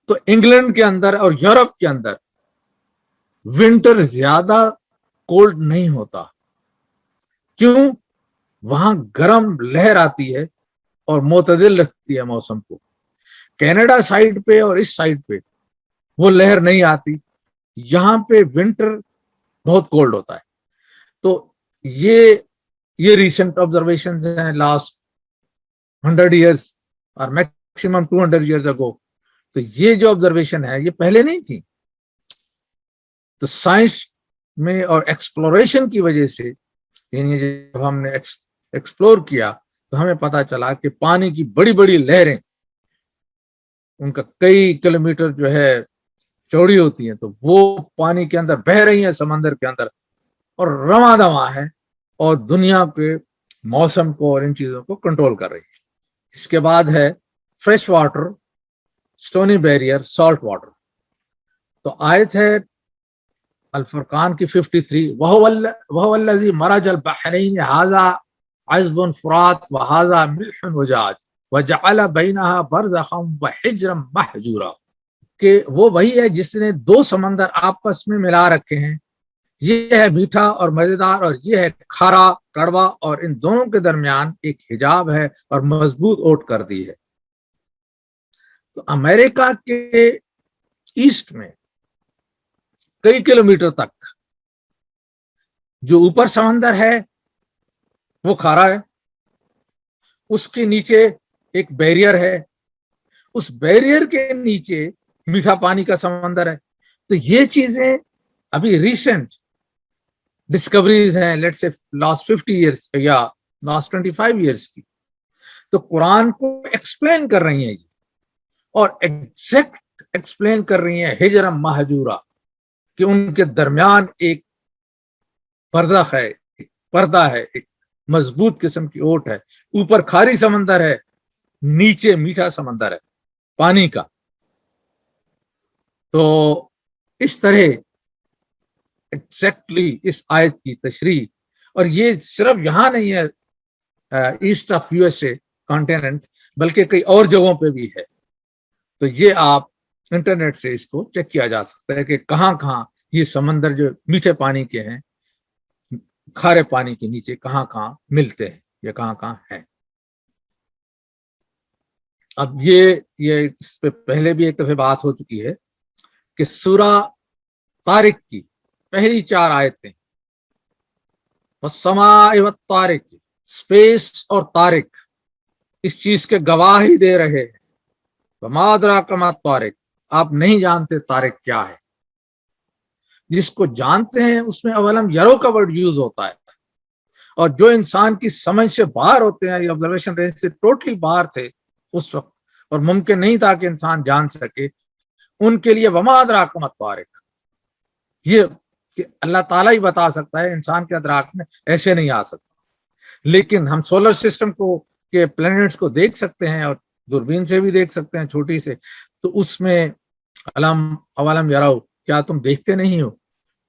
تو انگلینڈ کے اندر اور یورپ کے اندر ونٹر زیادہ کولڈ نہیں ہوتا. کیوں؟ وہاں گرم لہر آتی ہے اور معتدل رکھتی ہے موسم کو. کینیڈا سائڈ پہ اور اس سائڈ پہ وہ لہر نہیں آتی, یہاں پہ ونٹر بہت کولڈ ہوتا ہے. تو یہ ریسنٹ آبزرویشنز ہیں لاسٹ 100 ایئرس اور میکسیمم 200 ایئرز اگو. تو یہ جو آبزرویشن ہے یہ پہلے نہیں تھی. تو سائنس میں اور ایکسپلوریشن کی وجہ سے یعنی جب ہم نے ایکسپلور کیا تو ہمیں پتا چلا کہ پانی کی بڑی بڑی لہریں ان کا کئی کلومیٹر جو ہے چوڑی ہوتی ہیں, تو وہ پانی کے اندر بہہ رہی ہیں سمندر کے اندر اور رواں دواں ہے اور دنیا کے موسم کو اور ان چیزوں کو کنٹرول کر رہی ہے. اس کے بعد ہے fresh water, stony barrier, salt water. تو آیت ہے الفرقان کی 53, وَهُوَ الَّذِي مَرَجَ الْبَحْرَيْنِ هَذَا عَذْبٌ فُرَاتٌ وَهَذَا مِلْحٌ وَجَاجٌ وَجَعَلَ بَيْنَهَا بَرْزَخًا وَحِجْرًا مَحْجُورًا. کہ وہ وہی ہے جس نے 2 سمندر آپس میں ملا رکھے ہیں, یہ ہے میٹھا اور مزیدار اور یہ ہے کھارا کڑوا, اور ان دونوں کے درمیان ایک حجاب ہے اور مضبوط اوٹ کر دی ہے. تو امریکہ کے ایسٹ میں کئی کلومیٹر تک جو اوپر سمندر ہے وہ کھارا ہے, اس کے نیچے ایک بیریئر ہے, اس بیریئر کے نیچے میٹھا پانی کا سمندر ہے. تو یہ چیزیں ابھی ریسنٹ ڈسکوریز ہیں, لیٹ سے لاسٹ 50 ایئرس یا لاسٹ 25 ایئرس کی. تو قرآن کو ایکسپلین کر رہی ہیں اور ایگزیکٹ ایکسپلین کر رہی ہیں ہجرم مہجورا, کہ ان کے درمیان ایک برزخ ہے, ایک پردہ ہے, ایک مضبوط قسم کی اوٹ ہے. اوپر کھاری سمندر ہے, نیچے میٹھا سمندر ہے پانی کا. تو اس طرح ایگزیکٹلی اس آیت کی تشریح, اور یہ صرف یہاں نہیں ہے east of U S A continent, بلکہ کئی اور جگہوں پہ بھی ہے. تو یہ آپ انٹرنیٹ سے اس کو چیک کیا جا سکتا ہے کہ کہاں کہاں یہ سمندر جو میٹھے پانی کے ہیں کھارے پانی کے نیچے کہاں کہاں ملتے ہیں یا کہاں کہاں ہیں. اب یہ اس پہ پہلے بھی ایک دفعہ بات ہو چکی ہے کہ سورہ طارق کی پہلی 4 آیتیں والسماء والطارق, اسپیس اور طارق اس چیز کے گواہی دے رہے ہیں. وما ادراک ما الطارق, آپ نہیں جانتے طارق کیا ہے. جس کو جانتے ہیں اس میں اولم یرو کا ورڈ یوز ہوتا ہے, اور جو انسان کی سمجھ سے باہر ہوتے ہیں, یہ آبزرویشن رینج سے ٹوٹلی باہر تھے اس وقت اور ممکن نہیں تھا کہ انسان جان سکے, ان کے لیے وما ادراک ما الطارق, یہ کہ اللہ تعالیٰ ہی بتا سکتا ہے, انسان کے ادراک میں ایسے نہیں آ سکتا. لیکن ہم سولر سسٹم کو کے پلینٹس کو دیکھ سکتے ہیں اور دوربین سے بھی دیکھ سکتے ہیں چھوٹی سے, تو اس میں اولم یرو, کیا تم دیکھتے نہیں ہو,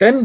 10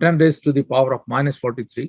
10 raised to the power of -43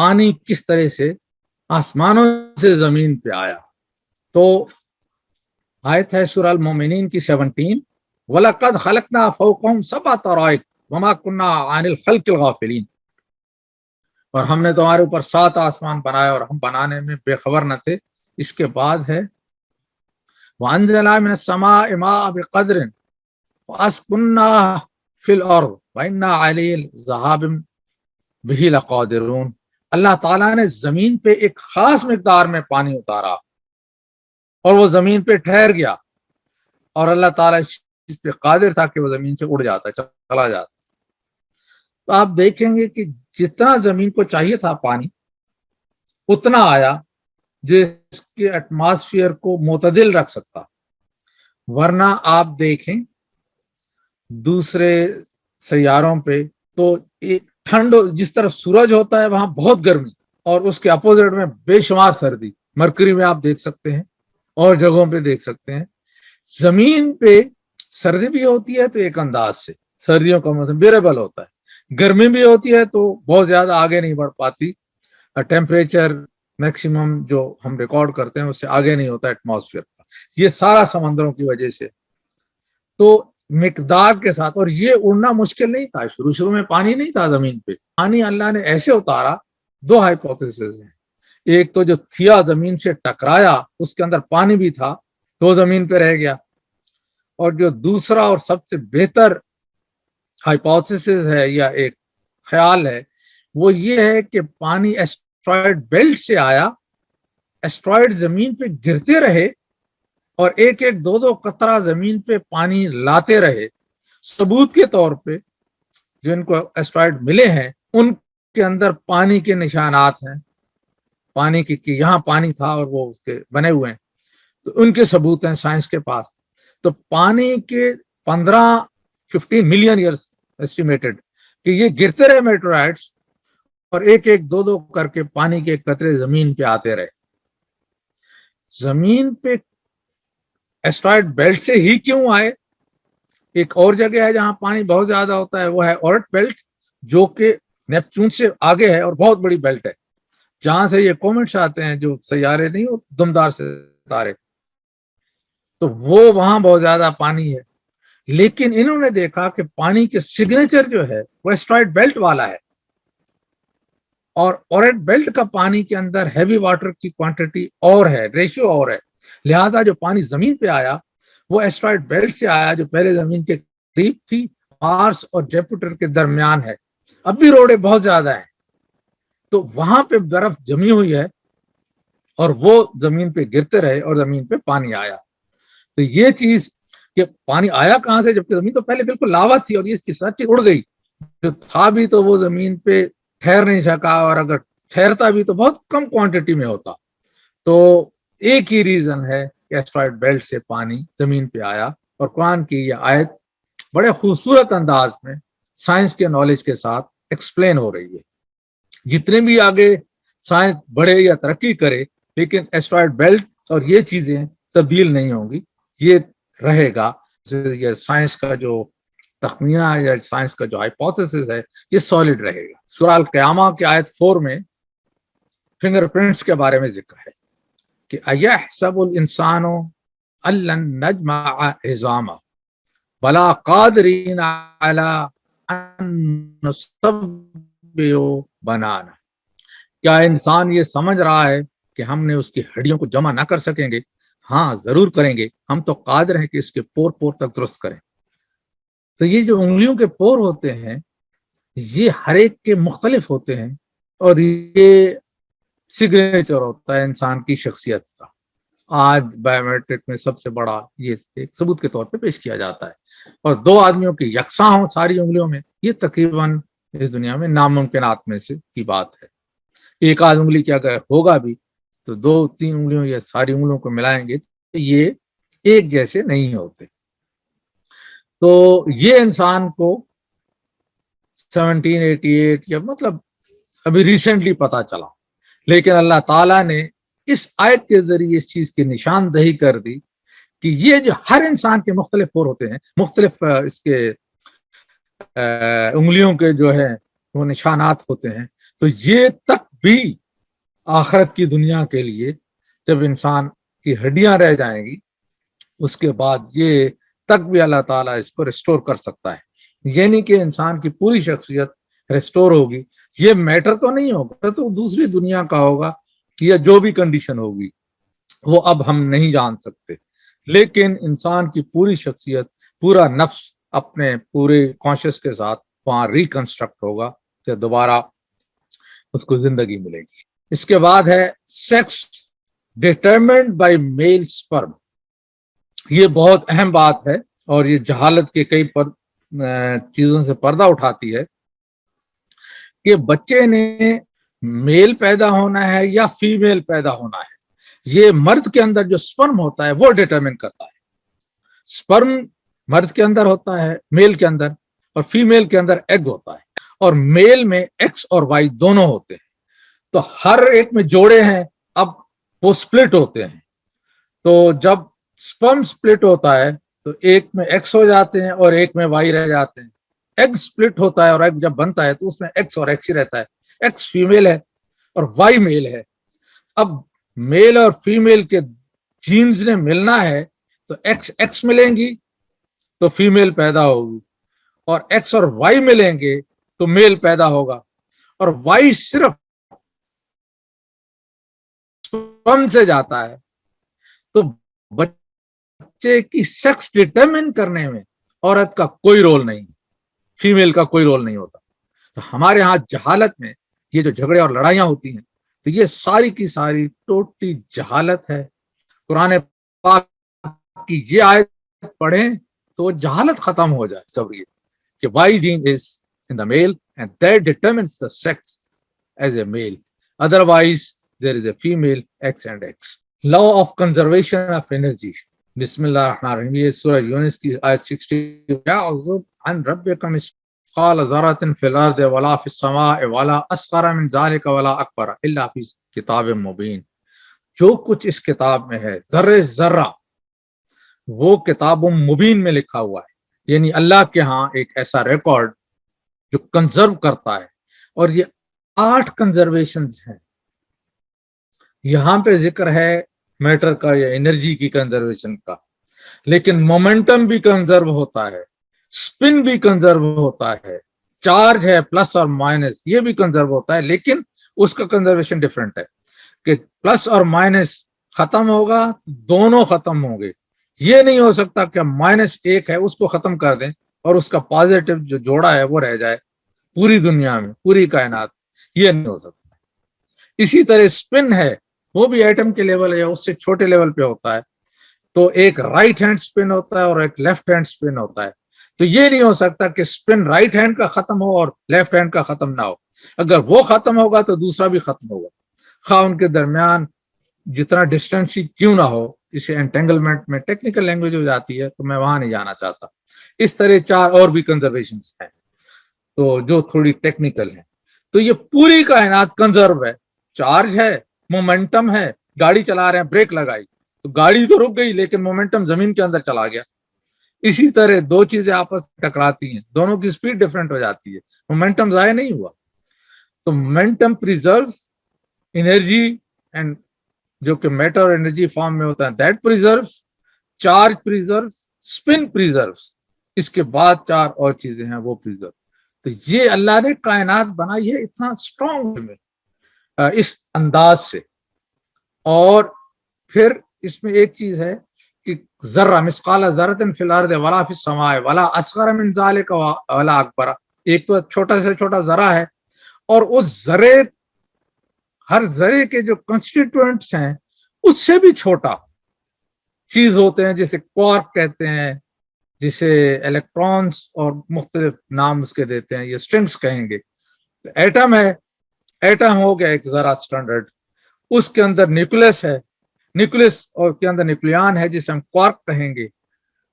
پانی کس طرح سے آسمانوں سے زمین پہ آیا. تو آیت ہے سورہ المومنین کی 17, وَلَقَدْ خَلَقْنَا فَوْقَهُمْ سَبْعَ طَرَائِقَ وَمَا كُنَّا عَنِ الْخَلْقِ الْغَافِلِينَ. اور ہم نے تمہارے اوپر 7 آسمان بنائے اور ہم بنانے میں بے خبر نہ تھے. اس کے بعد ہے وَأَنزَلَ مِنَ السَّمَاءِ مَاءً بِقَدْرٍ فَأَسْكُنَّاهُ فِي الْأَرْضِ وَإِنَّا عَلَيْهِ الذَّهَابِ بِهِ لَقَادِرُونَ. اللہ تعالیٰ نے زمین پہ ایک خاص مقدار میں پانی اتارا اور وہ زمین پہ ٹھہر گیا, اور اللہ تعالیٰ اس چیز پہ قادر تھا کہ وہ زمین سے اڑ جاتا, چلا جاتا. تو آپ دیکھیں گے کہ جتنا زمین کو چاہیے تھا پانی اتنا آیا جس کے ایٹماسفیئر کو معتدل رکھ سکتا. ورنہ آپ دیکھیں دوسرے سیاروں پہ تو ایک ٹھنڈ, جس طرف سورج ہوتا ہے وہاں بہت گرمی, اور اس کے اپوزٹ میں بے شمار سردی. مرکری میں آپ دیکھ سکتے ہیں اور جگہوں پہ دیکھ سکتے ہیں. زمین پہ سردی بھی ہوتی ہے تو ایک انداز سے, سردیوں کا موسم بیریبل ہوتا ہے, گرمی بھی ہوتی ہے تو بہت زیادہ آگے نہیں بڑھ پاتی. ٹیمپریچر میکسیمم جو ہم ریکارڈ کرتے ہیں اس سے آگے نہیں ہوتا ایٹماسفیئر کا. یہ سارا سمندروں کی وجہ سے. تو مقدار کے ساتھ, اور یہ اڑنا مشکل نہیں تھا. شروع میں پانی نہیں تھا زمین پہ. پانی اللہ نے ایسے اتارا, 2 ہائپوتھیسز ہیں. ایک تو جو تھیا زمین سے ٹکرایا اس کے اندر پانی بھی تھا تو زمین پہ رہ گیا, اور جو دوسرا اور سب سے بہتر ہائپوتھیسز ہے یا ایک خیال ہے وہ یہ ہے کہ پانی ایسٹرائڈ بیلٹ سے آیا, ایسٹرائڈ زمین پہ گرتے رہے اور ایک ایک 2 قطرہ زمین پہ پانی لاتے رہے. ثبوت کے طور پہ جن کو ایسٹرائڈ ملے ہیں ان کے اندر پانی کے نشانات ہیں, پانی کی کہ یہاں پانی تھا اور وہ اس کے بنے ہوئے ہیں, تو ان کے ثبوت ہیں سائنس کے پاس. تو پانی کے 15 ملین ایئرز ایسٹیمیٹڈ کہ یہ گرتے رہے میٹرائٹس, اور ایک ایک 2 کر کے پانی کے قطرے زمین پہ آتے رہے. زمین پہ ایسٹرائڈ بیلٹ سے ہی کیوں آئے؟ ایک اور جگہ ہے جہاں پانی بہت زیادہ ہوتا ہے, وہ ہے اورٹ بیلٹ, جو کہ نیپچون سے آگے ہے اور بہت بڑی بیلٹ ہے, جہاں سے یہ کومنٹس آتے ہیں جو سیارے نہیں ہوتے دمدار ستارے, تو وہ وہاں بہت زیادہ پانی ہے. لیکن انہوں نے دیکھا کہ پانی کے سگنیچر جو ہے وہ ایسٹرائڈ بیلٹ والا ہے, اور اورٹ بیلٹ کا پانی کے اندر ہیوی واٹر کی کوانٹٹی اور ہے, ریشیو اور ہے. لہذا جو پانی زمین پہ آیا وہ ایسٹرائڈ بیلٹ سے آیا جو پہلے زمین کے قریب تھی, مارس اور جوپیٹر کے درمیان ہے. اب بھی روڈیں بہت زیادہ ہیں, تو وہاں پہ برف جمی ہوئی ہے اور وہ زمین پہ گرتے رہے اور زمین پہ پانی آیا. تو یہ چیز کہ پانی آیا کہاں سے, جبکہ زمین تو پہلے بالکل لاوا تھی اور یہ سچی اڑ گئی. جو تھا بھی تو وہ زمین پہ ٹھہر نہیں سکا, اور اگر ٹھہرتا بھی تو بہت کم کوانٹٹی میں ہوتا. تو ایک ہی ریزن ہے کہ ایسٹرائڈ بیلٹ سے پانی زمین پہ آیا, اور قرآن کی یہ آیت بڑے خوبصورت انداز میں سائنس کے نالج کے ساتھ ایکسپلین ہو رہی ہے. جتنے بھی آگے سائنس بڑھے یا ترقی کرے, لیکن ایسٹرائڈ بیلٹ اور یہ چیزیں تبدیل نہیں ہوں گی, یہ رہے گا. یہ سائنس کا جو تخمینہ ہے یا سائنس کا جو ہائپوتھیسس ہے یہ سالڈ رہے گا. سورہ القیامہ کی آیت 4 میں فنگر پرنٹس کے بارے میں ذکر ہے کہ ایحسب الانسان ان لن نجمع عظامہ بلا قادرین علی ان نسوی بنانا. کیا انسان یہ سمجھ رہا ہے کہ ہم نے اس کی ہڈیوں کو جمع نہ کر سکیں گے؟ ہاں ضرور کریں گے, ہم تو قادر ہیں کہ اس کے پور پور تک درست کریں. تو یہ جو انگلیوں کے پور ہوتے ہیں یہ ہر ایک کے مختلف ہوتے ہیں, اور یہ سگنیچر ہوتا ہے انسان کی شخصیت کا. آج بایو میٹرک میں سب سے بڑا یہ ایک ثبوت کے طور پہ پیش کیا جاتا ہے, اور 2 آدمیوں کی یکساں ہوں ساری انگلیوں میں, یہ تقریباً اس دنیا میں ناممکنات میں سے کی بات ہے. ایک آدھ انگلی کی اگر ہوگا بھی تو 2-3 انگلیوں یا ساری انگلیوں کو ملائیں گے تو یہ ایک جیسے نہیں ہوتے. تو یہ انسان کو 1788 یا مطلب ابھی ریسنٹلی پتا چلا, لیکن اللہ تعالیٰ نے اس آیت کے ذریعے اس چیز کی نشاندہی کر دی کہ یہ جو ہر انسان کے مختلف پور ہوتے ہیں, مختلف اس کے انگلیوں کے جو ہے وہ نشانات ہوتے ہیں, تو یہ تک بھی آخرت کی دنیا کے لیے جب انسان کی ہڈیاں رہ جائیں گی اس کے بعد یہ تک بھی اللہ تعالیٰ اس کو ریسٹور کر سکتا ہے. یہ نہیں کہ انسان کی پوری شخصیت ریسٹور ہوگی, یہ میٹر تو نہیں ہوگا, تو دوسری دنیا کا ہوگا یا جو بھی کنڈیشن ہوگی وہ اب ہم نہیں جان سکتے, لیکن انسان کی پوری شخصیت, پورا نفس اپنے پورے کانشیس کے ساتھ وہاں ریکنسٹرکٹ ہوگا کہ دوبارہ اس کو زندگی ملے گی. اس کے بعد ہے sex determined by male sperm. یہ بہت اہم بات ہے اور یہ جہالت کے کئی چیزوں سے پردہ اٹھاتی ہے کہ بچے نے میل پیدا ہونا ہے یا فیمیل پیدا ہونا ہے. یہ مرد کے اندر جو سپرم ہوتا ہے وہ ڈیٹرمن کرتا ہے. سپرم مرد کے اندر ہوتا ہے, میل کے اندر, اور فیمیل کے اندر ایگ ہوتا ہے, اور میل میں ایکس اور وائی دونوں ہوتے ہیں. تو ہر ایک میں جوڑے ہیں, اب وہ سپلٹ ہوتے ہیں. تو جب سپرم سپلٹ ہوتا ہے تو ایک میں ایکس ہو جاتے ہیں اور ایک میں وائی رہ جاتے ہیں. ایگ سپلٹ ہوتا ہے اور ایگ جب بنتا ہے تو اس میں ایکس اور ایکس ہی رہتا ہے. ایکس فیمیل ہے اور وائی میل ہے. اب میل اور فیمیل کے جینز نے ملنا ہے تو ایکس ایکس ملیں گی تو فیمیل پیدا ہوگی, اور ایکس اور وائی ملیں گے تو میل پیدا ہوگا, اور وائی صرف سپرم سے جاتا ہے. تو بچے کی سیکس ڈٹرمن کرنے میں عورت کا کوئی رول نہیں, فیمیل کا کوئی رول نہیں ہوتا. تو ہمارے ہاں جہالت میں یہ جو جھگڑے اور لڑائیاں ہوتی ہیں تو یہ ساری کی ساری ٹوٹلی جہالت ہے. قرآن پاک کی یہ آیت پڑھیں تو جہالت ختم ہو جائے. سب یہ کہ Y gene is in the male and that determines the sex as a male, otherwise there is a female X and X. Law of conservation of energy. بسم اللہ الرحمن الرحیم. یہ سورہ یونس کی آیت 60. یعظم عن ربک مثقال ذرۃ فی الارض ولا فی السماء ولا اصغر من ذلک ولا اکبر الا فی کتاب مبین. جو کچھ اس کتاب میں ہے ذرے ذرہ وہ کتاب مبین میں لکھا ہوا ہے. یعنی اللہ کے ہاں ایک ایسا ریکارڈ جو کنزرو کرتا ہے, اور یہ 8 کنزرویشنز ہیں. یہاں پہ ذکر ہے میٹر کا یا انرجی کی کنزرویشن کا, لیکن مومنٹم بھی کنزرو ہوتا ہے, سپن بھی کنزرو ہوتا ہے, چارج ہے پلس اور مائنس یہ بھی کنزرو ہوتا ہے, لیکن اس کا کنزرویشن ڈفرینٹ ہے کہ پلس اور مائنس ختم ہوگا دونوں ختم ہوں گے. یہ نہیں ہو سکتا کہ مائنس ایک ہے اس کو ختم کر دیں اور اس کا پازیٹو جو جوڑا ہے وہ رہ جائے پوری دنیا میں, پوری کائنات. یہ نہیں ہو سکتا. اسی طرح سپن ہے وہ بھی ایٹم کے لیول یا اس سے چھوٹے لیول پہ ہوتا ہے, تو ایک رائٹ ہینڈ سپن ہوتا ہے اور ایک لیفٹ ہینڈ سپن ہوتا ہے. تو یہ نہیں ہو سکتا کہ سپن رائٹ ہینڈ کا ختم ہو اور لیفٹ ہینڈ کا ختم نہ ہو. اگر وہ ختم ہوگا تو دوسرا بھی ختم ہوگا, خواہ ان کے درمیان جتنا ڈسٹینس ہی کیوں نہ ہو. اسے انٹینگلمنٹ میں ٹیکنیکل لینگویج ہو جاتی ہے تو میں وہاں نہیں جانا چاہتا. اس طرح 4 اور بھی کنزرویشنز ہیں تو جو تھوڑی ٹیکنیکل ہیں. تو یہ پوری کائنات کنزرو ہے, چارج ہے, مومنٹم ہے. گاڑی چلا رہے ہیں, بریک لگائی تو گاڑی تو رک گئی لیکن مومنٹم زمین کے اندر چلا گیا. اسی طرح 2 چیزیں آپس میں ٹکراتی ہیں, دونوں کی سپیڈ ڈفرینٹ ہو جاتی ہے, مومنٹم ضائع نہیں ہوا. تو مومنٹم پریزرو انرجی, اینڈ جو کہ میٹر اور انرجی فارم میں ہوتا ہے that preserve, charge preserve, spin preserve. اس کے بعد 4 اور چیزیں ہیں وہ پریزرو. تو یہ اللہ نے کائنات بنائی ہے اتنا اسٹرانگ میں اس انداز سے. اور پھر اس میں ایک چیز ہے کہ ذرہ مثقال ذرۃ فی الارض ولا فی السماء ولا اصغر من ذلک ولا اکبر. ایک تو چھوٹا سے چھوٹا ذرہ ہے, اور اس ذرے ہر ذرے کے جو کنسٹیٹوئنٹس ہیں اس سے بھی چھوٹا چیز ہوتے ہیں جسے کوارک کہتے ہیں, جسے الیکٹرانس اور مختلف نام اس کے دیتے ہیں, یہ اسٹرنگس کہیں گے. ایٹم ہے, ایٹم ہو گیا ایک ذرا اسٹینڈرڈ, اس کے اندر نیوکلس ہے, نیوکلس اور کے اندر نیوکلیان ہے جسے ہم کوارک کہیں گے,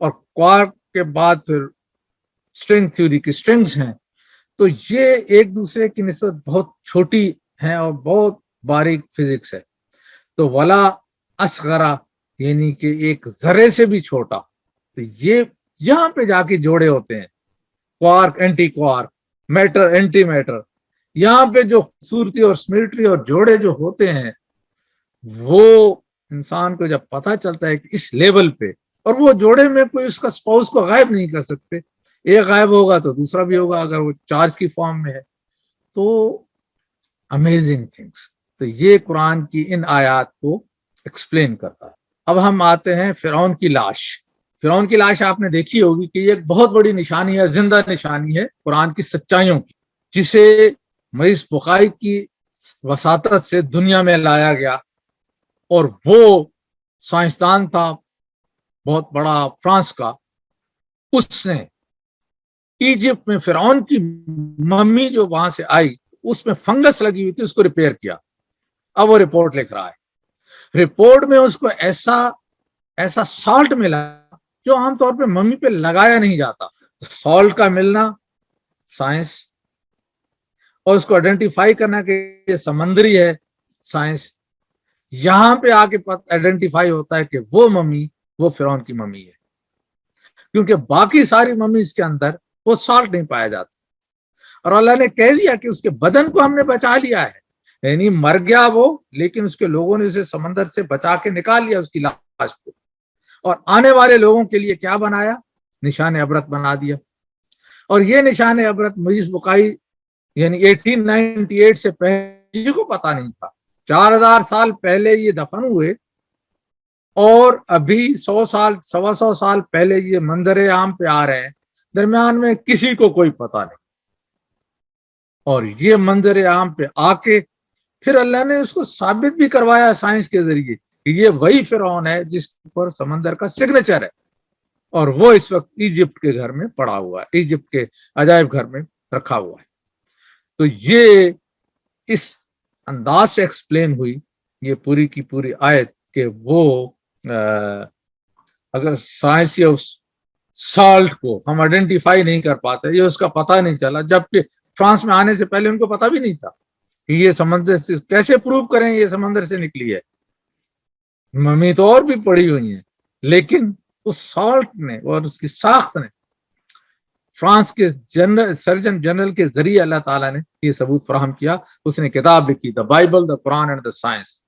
اور کوارک کے بعد پھر اسٹرنگ تھیوری کی اسٹرنگس ہیں. تو یہ ایک دوسرے کی نسبت بہت چھوٹی ہیں اور بہت باریک فزکس ہے. تو ولا اصغرا یعنی کہ ایک ذرے سے بھی چھوٹا. تو یہ یہاں پہ جا کے جوڑے ہوتے ہیں, quark anti quark, matter anti matter. یہاں پہ جو خوبصورتی اور سمیٹری اور جوڑے جو ہوتے ہیں وہ انسان کو جب پتہ چلتا ہے کہ اس لیول پہ، اور وہ جوڑے میں کوئی اس کا اسپاؤس کو غائب نہیں کر سکتے، ایک غائب ہوگا تو دوسرا بھی ہوگا اگر وہ چارج کی فارم میں ہے، تو امیزنگ تھنگس. تو یہ قرآن کی ان آیات کو ایکسپلین کرتا ہے. اب ہم آتے ہیں فرعون کی لاش. فرعون کی لاش آپ نے دیکھی ہوگی کہ یہ ایک بہت بڑی نشانی ہے، زندہ نشانی ہے قرآن کی سچائیوں کی، جسے مئیس بخاری کی وساطت سے دنیا میں لایا گیا. اور وہ سائنسدان تھا بہت بڑا فرانس کا، اس نے ایجپٹ میں فرعون کی ممی جو وہاں سے آئی اس میں فنگس لگی ہوئی تھی، اس کو ریپیئر کیا. اب وہ رپورٹ لکھ رہا ہے. رپورٹ میں اس کو ایسا سالٹ ملا جو عام طور پہ ممی پہ لگایا نہیں جاتا. سالٹ کا ملنا سائنس، اور اس کو آئیڈینٹیفائی کرنا کہ یہ سمندری ہے سائنس. یہاں پہ آ کے آئیڈینٹیفائی ہوتا ہے کہ وہ ممی وہ فرعون کی ممی ہے، کیونکہ باقی ساری ممیز کے اندر وہ سالٹ نہیں پایا جاتا. اور اللہ نے کہہ دیا کہ اس کے بدن کو ہم نے بچا لیا ہے، یعنی مر گیا وہ، لیکن اس کے لوگوں نے اسے سمندر سے بچا کے نکال لیا اس کی لاش کو، اور آنے والے لوگوں کے لیے کیا بنایا؟ نشان عبرت بنا دیا. اور یہ نشان عبرت مئیس بخاری یعنی 1898 سے پہلے کسی کو پتا نہیں تھا. 4000 سال پہلے یہ دفن ہوئے، اور ابھی 100 سال 125 سال پہلے یہ منظر عام پہ آ رہے ہیں، درمیان میں کسی کو کوئی پتا نہیں. اور یہ منظر عام پہ آ کے پھر اللہ نے اس کو ثابت بھی کروایا سائنس کے ذریعے کہ یہ وہی فرعون ہے جس پر سمندر کا سگنیچر ہے، اور وہ اس وقت ایجپٹ کے گھر میں پڑا ہوا ہے، ایجپٹ کے عجائب گھر میں رکھا ہوا ہے. تو یہ اس انداز سے ایکسپلین ہوئی یہ پوری کی پوری آیت کہ وہ اگر سائنس یا اس سالٹ کو ہم آئیڈینٹیفائی نہیں کر پاتے، یہ اس کا پتہ نہیں چلا، جبکہ فرانس میں آنے سے پہلے ان کو پتہ بھی نہیں تھا کہ یہ سمندر سے کیسے پروو کریں یہ سمندر سے نکلی ہے. ممی تو اور بھی پڑی ہوئی ہیں، لیکن اس سالٹ نے اور اس کی ساخت نے فرانس کے سرجن جنرل کے ذریعے اللہ تعالیٰ نے یہ ثبوت فراہم کیا. اس نے کتاب لکھی، the Bible, the Quran and the science.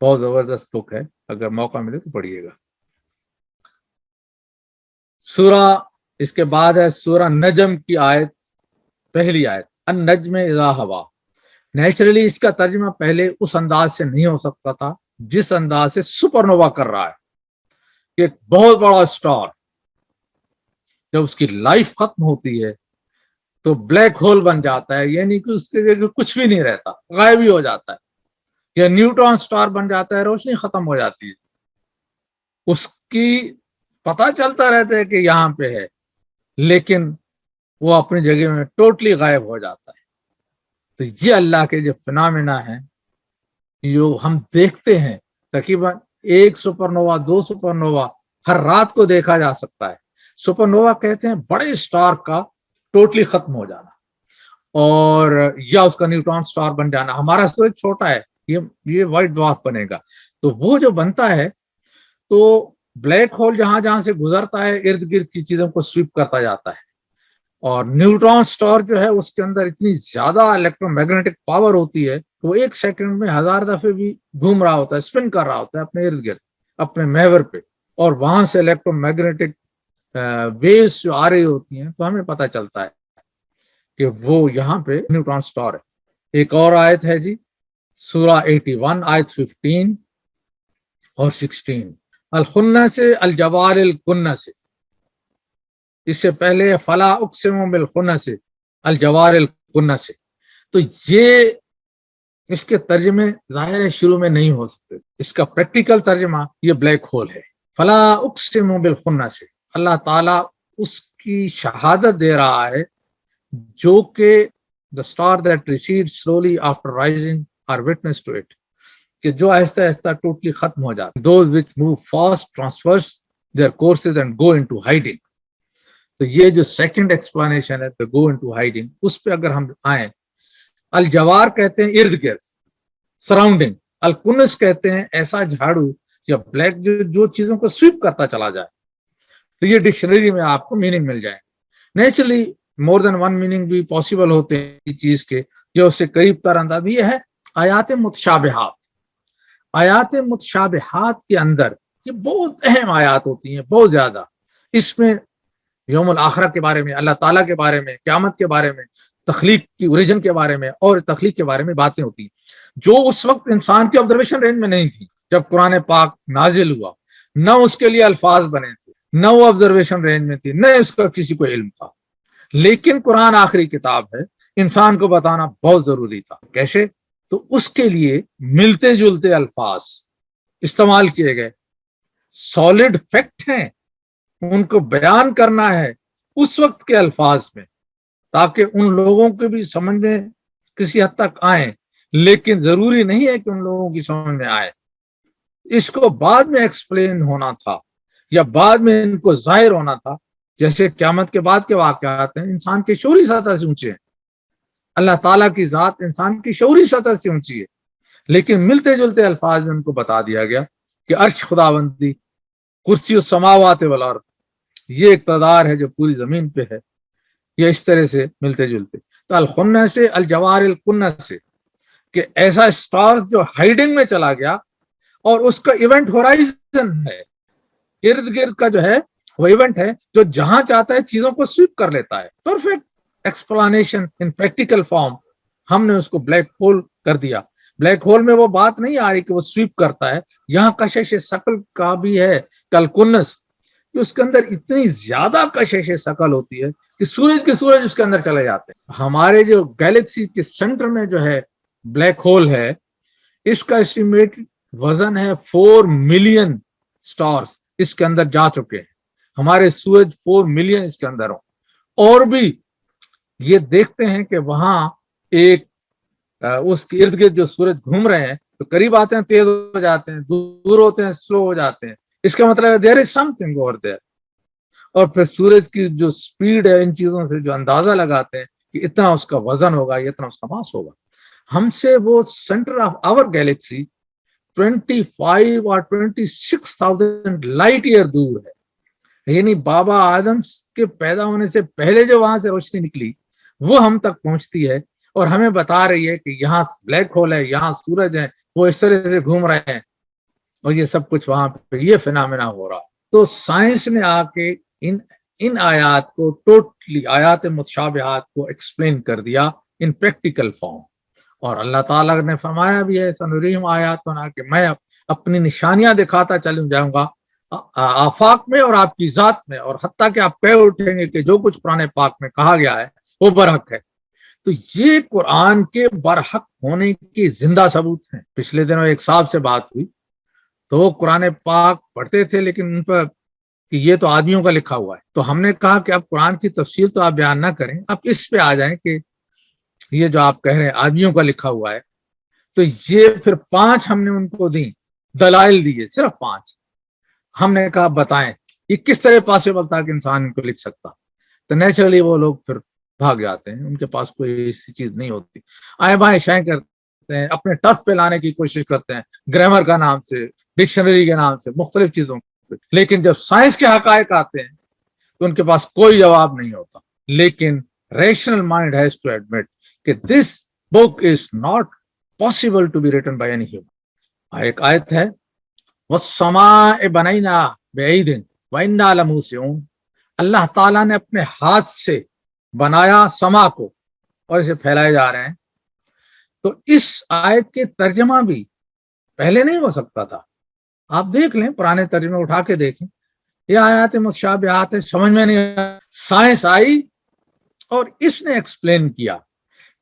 بہت زبردست بک ہے، اگر موقع ملے تو پڑھیے گا. سورہ اس کے بعد ہے سورہ نجم کی آیت، پہلی آیت، النجم اذا ہوا. نیچرلی اس کا ترجمہ پہلے اس انداز سے نہیں ہو سکتا تھا جس انداز سے سپر نووا کر رہا ہے. ایک بہت بڑا اسٹار جب اس کی لائف ختم ہوتی ہے تو بلیک ہول بن جاتا ہے، یعنی کہ اس کے کچھ بھی نہیں رہتا، غائب ہی ہو جاتا ہے. یا نیوٹران اسٹار بن جاتا ہے، روشنی ختم ہو جاتی ہے، اس کی پتہ چلتا رہتا ہے کہ یہاں پہ ہے، لیکن وہ اپنی جگہ میں ٹوٹلی غائب ہو جاتا ہے. تو یہ اللہ کے جو فنامنا ہیں جو ہم دیکھتے ہیں، تقریباً 1 سپر نووا 2 سپر نووا ہر رات کو دیکھا جا سکتا ہے. سپر نووا کہتے ہیں بڑے اسٹار کا ٹوٹلی ختم ہو جانا، اور یا اس کا نیوٹران اسٹار بن جانا. ہمارا سورج چھوٹا ہے، یہ وائٹ ڈوارف بنے گا. تو وہ جو بنتا ہے تو بلیک ہول جہاں جہاں سے گزرتا ہے ارد گرد کی چیزوں کو سویپ کرتا جاتا ہے. اور نیوٹران اسٹار جو ہے اس کے اندر اتنی زیادہ الیکٹرو میگنیٹک پاور ہوتی ہے کہ وہ 1 سیکنڈ میں 1000 دفعے بھی گھوم رہا ہوتا ہے، اسپن کر رہا ہوتا ہے اپنے ارد گرد اپنے محور پہ، اور وہاں سے الیکٹرو میگنیٹک ویوز جو آ رہی ہوتی ہیں تو ہمیں پتہ چلتا ہے کہ وہ یہاں پہ نیوٹران اسٹار ہے. ایک اور آیت ہے جی، سورہ 81 آیت 15 اور 16، الخنس الجوار الکنس. اس سے پہلے فلا اقسم بالخنس الجوار الکنس. تو یہ اس کے ترجمے ظاہر ہے شروع میں نہیں ہو سکتے، اس کا پریکٹیکل ترجمہ یہ بلیک ہول ہے. فلا اقسم بالخنس، اللہ تعالیٰ اس کی شہادت دے رہا ہے جو کہ the star that recedes slowly after rising are witness to it، کہ جو آہستہ آہستہ ٹوٹلی ختم ہو جاتا. those which move fast transverse their courses and go into hiding. تو یہ جو سیکنڈ ایکسپلانیشن ہے the go into hiding، اس پہ اگر ہم آئیں، الجوار کہتے ہیں ارد گرد، سراؤنڈنگ. الکنس کہتے ہیں ایسا جھاڑو یا بلیک جو چیزوں کو سویپ کرتا چلا جائے. تو یہ ڈکشنری میں آپ کو میننگ مل جائے. نیچرلی مور دین ون میننگ بھی پاسبل ہوتے ہیں چیز کے، جو اس سے قریب تر انداز یہ ہے آیات متشابہات. آیات متشابہات کے اندر یہ بہت اہم آیات ہوتی ہیں، بہت زیادہ. اس میں یوم الآخرہ کے بارے میں، اللہ تعالیٰ کے بارے میں، قیامت کے بارے میں، تخلیق کی اوریجن کے بارے میں اور تخلیق کے بارے میں باتیں ہوتی ہیں جو اس وقت انسان کے آبزرویشن رینج میں نہیں تھی. جب قرآن پاک نازل ہوا نہ اس کے لیے الفاظ بنے تھے، نہ وہ آبزرویشن رینج میں تھی، نہ اس کا کسی کو علم تھا. لیکن قرآن آخری کتاب ہے، انسان کو بتانا بہت ضروری تھا. کیسے؟ تو اس کے لیے ملتے جلتے الفاظ استعمال کیے گئے، سالڈ فیکٹ ہیں، ان کو بیان کرنا ہے اس وقت کے الفاظ میں تاکہ ان لوگوں کے بھی سمجھ میں کسی حد تک آئیں، لیکن ضروری نہیں ہے کہ ان لوگوں کی سمجھ میں آئے. اس کو بعد میں ایکسپلین ہونا تھا یا بعد میں ان کو ظاہر ہونا تھا. جیسے قیامت کے بعد کے واقعات ہیں انسان کے شعوری سطح سے اونچے ہیں، اللہ تعالیٰ کی ذات انسان کی شعوری سطح سے اونچی ہے، لیکن ملتے جلتے الفاظ میں ان کو بتا دیا گیا کہ عرش خداوندی، کرسی السماوات والارض، یہ اقتدار ہے جو پوری زمین پہ ہے. یہ اس طرح سے ملتے جلتے. تو الخنس سے الجوار الکنس سے کہ ایسا اسٹار جو ہائیڈنگ میں چلا گیا اور اس کا ایونٹ ہورائزن ہے، ارد گرد کا جو ہے وہ ایونٹ ہے جو جہاں چاہتا ہے چیزوں کو سویپ کر لیتا ہے. Perfect explanation in practical form. ہم نے اس کو بلیک ہول کر دیا. بلیک ہول میں وہ بات نہیں آ رہی کہ وہ سویپ کرتا ہے، یہاں کشش ثقل کا بھی ہے کلکنس، اس کے اندر اتنی زیادہ کشش ثقل ہوتی ہے کہ سورج اس کے اندر چلے جاتے ہیں. ہمارے جو گیلیکسی کے سینٹر میں جو ہے بلیک ہول ہے، اس کا اسٹیمیٹ وزن ہے 4 ملین سٹارز اس کے اندر جا چکے ہیں. ہمارے سورج 4 ملین اس کے اندر ہوں، اور بھی یہ دیکھتے ہیں کہ وہاں ایک اس کے ارد گرد جو سورج گھوم رہے ہیں تو قریب آتے ہیں تیز ہو جاتے ہیں، دور ہوتے ہیں سلو ہو جاتے ہیں. اس کا مطلب ہے دیر از سم تھنگ اوور دیر. اور پھر سورج کی جو سپیڈ ہے ان چیزوں سے جو اندازہ لگاتے ہیں کہ اتنا اس کا وزن ہوگا، اتنا اس کا ماس ہوگا. ہم سے وہ سینٹر آف آور گیلیکسی 25 اور 26,000 لائٹ ایئر دور ہے. یعنی بابا آدم کے پیدا ہونے سے پہلے جو وہاں سے روشنی نکلی وہ ہم تک پہنچتی ہے اور ہمیں بتا رہی ہے کہ یہاں بلیک ہول ہے، یہاں سورج ہے، وہ اس طرح سے گھوم رہے ہیں اور یہ سب کچھ وہاں پہ یہ فینامنا ہو رہا ہے. تو سائنس نے آ کے ان آیات کو ٹوٹلی آیات متشابہات کو ایکسپلین کر دیا ان پریکٹیکل فارم. اور اللہ تعالیٰ نے فرمایا بھی ہے سنریم آیات بنا کہ میں اپنی نشانیاں دکھاتا چلوں جاؤں گا آفاق میں اور آپ کی ذات میں، اور حتیٰ کہ آپ کہہ اٹھیں گے کہ جو کچھ قرآن پاک میں کہا گیا ہے وہ برحق ہے. تو یہ قرآن کے برحق ہونے کی زندہ ثبوت ہیں. پچھلے دنوں ایک صاحب سے بات ہوئی تو وہ قرآن پاک پڑھتے تھے لیکن ان پر کہ یہ تو آدمیوں کا لکھا ہوا ہے. تو ہم نے کہا کہ اب قرآن کی تفصیل تو آپ بیان نہ کریں، آپ اس پہ آ جائیں کہ یہ جو آپ کہہ رہے ہیں آدمیوں کا لکھا ہوا ہے. تو یہ پھر 5 ہم نے ان کو دی، دلائل دیے، صرف 5. ہم نے کہا بتائیں یہ کس طرح پاسبل تھا کہ انسان ان کو لکھ سکتا. تو نیچرلی وہ لوگ پھر بھاگ جاتے ہیں، ان کے پاس کوئی ایسی چیز نہیں ہوتی. آئے بائیں شائیں کرتے ہیں، اپنے ٹرف پہ لانے کی کوشش کرتے ہیں گرامر کا نام سے، ڈکشنری کے نام سے، مختلف چیزوں پہ. لیکن جب سائنس کے حقائق آتے ہیں تو ان کے پاس کوئی جواب نہیں ہوتا. لیکن rational mind has to admit کہ this book is not possible to be written by any human. ایک آیت ہے وَالسَّمَاءِ بَنَيْنَاهَا بِأَيْدٍ وَإِنَّا لَمُوسِعُونَ. اللہ تعالیٰ نے اپنے ہاتھ سے بنایا سما کو اور اسے پھیلائے جا رہے ہیں. تو اس آیت کے ترجمہ بھی پہلے نہیں ہو سکتا تھا. آپ دیکھ لیں پرانے ترجمے اٹھا کے دیکھیں، یہ آیات متشابہات ہے، سمجھ میں نہیں آیا. سائنس آئی اور اس نے ایکسپلین کیا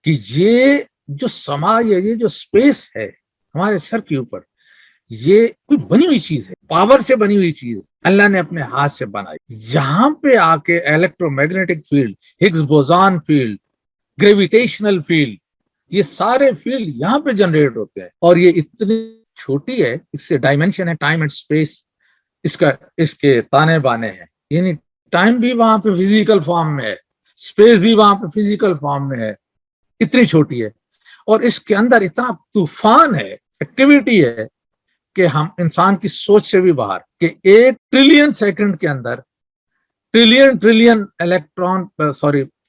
کہ یہ جو سما یہ جو سپیس ہے ہمارے سر کے اوپر، یہ کوئی بنی ہوئی چیز ہے، پاور سے بنی ہوئی چیز اللہ نے اپنے ہاتھ سے بنائی. یہاں پہ آ کے الیکٹرو میگنیٹک فیلڈ، ہگز بوزان فیلڈ، گریویٹیشنل فیلڈ، یہ سارے فیلڈ یہاں پہ جنریٹ ہوتے ہیں. اور یہ اتنی چھوٹی ہے، اس سے ڈائمینشن ہے ٹائم اینڈ اسپیس، اس کے تانے بانے ہیں. یعنی ٹائم بھی وہاں پہ فزیکل فارم میں ہے، اسپیس بھی وہاں پہ فزیکل فارم میں ہے، اتنی چھوٹی ہے. اور اس کے اندر اتنا طوفان ہے، ایکٹیویٹی ہے کہ ہم انسان کی سوچ سے بھی باہر، کہ 1 ٹریلین سیکنڈ کے اندر ٹریلین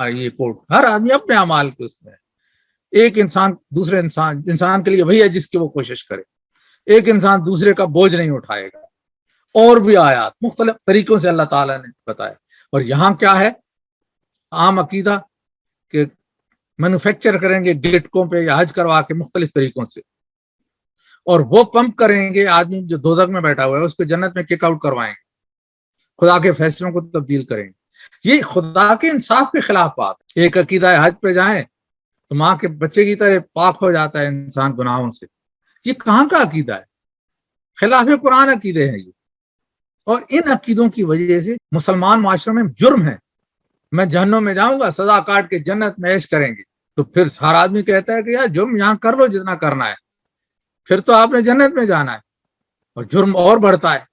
یہ کوٹ ہر آدمی اپنے اعمال کے اس میں ہے۔ ایک انسان دوسرے انسان کے لیے وہی ہے جس کی وہ کوشش کرے، ایک انسان دوسرے کا بوجھ نہیں اٹھائے گا۔ اور بھی آیات مختلف طریقوں سے اللہ تعالیٰ نے بتایا۔ اور یہاں کیا ہے عام عقیدہ کہ مینوفیکچر کریں گے گٹکوں پہ یا حج کروا کے مختلف طریقوں سے، اور وہ پمپ کریں گے آدمی جو دوزخ میں بیٹھا ہوا ہے اس کو جنت میں کک آؤٹ کروائیں گے، خدا کے فیصلوں کو تبدیل کریں گے۔ یہ خدا کے انصاف کے خلاف بات۔ ایک عقیدہ ہے حج پہ جائیں تو ماں کے بچے کی طرح پاک ہو جاتا ہے انسان گناہوں سے، یہ کہاں کا عقیدہ ہے؟ خلاف قرآن عقیدے ہیں یہ۔ اور ان عقیدوں کی وجہ سے مسلمان معاشرے میں جرم ہے۔ میں جہنم میں جاؤں گا، سزا کاٹ کے جنت میں عیش کریں گے، تو پھر ہر آدمی کہتا ہے کہ یار جرم یہاں کر لو جتنا کرنا ہے، پھر تو آپ نے جنت میں جانا ہے، اور جرم اور بڑھتا ہے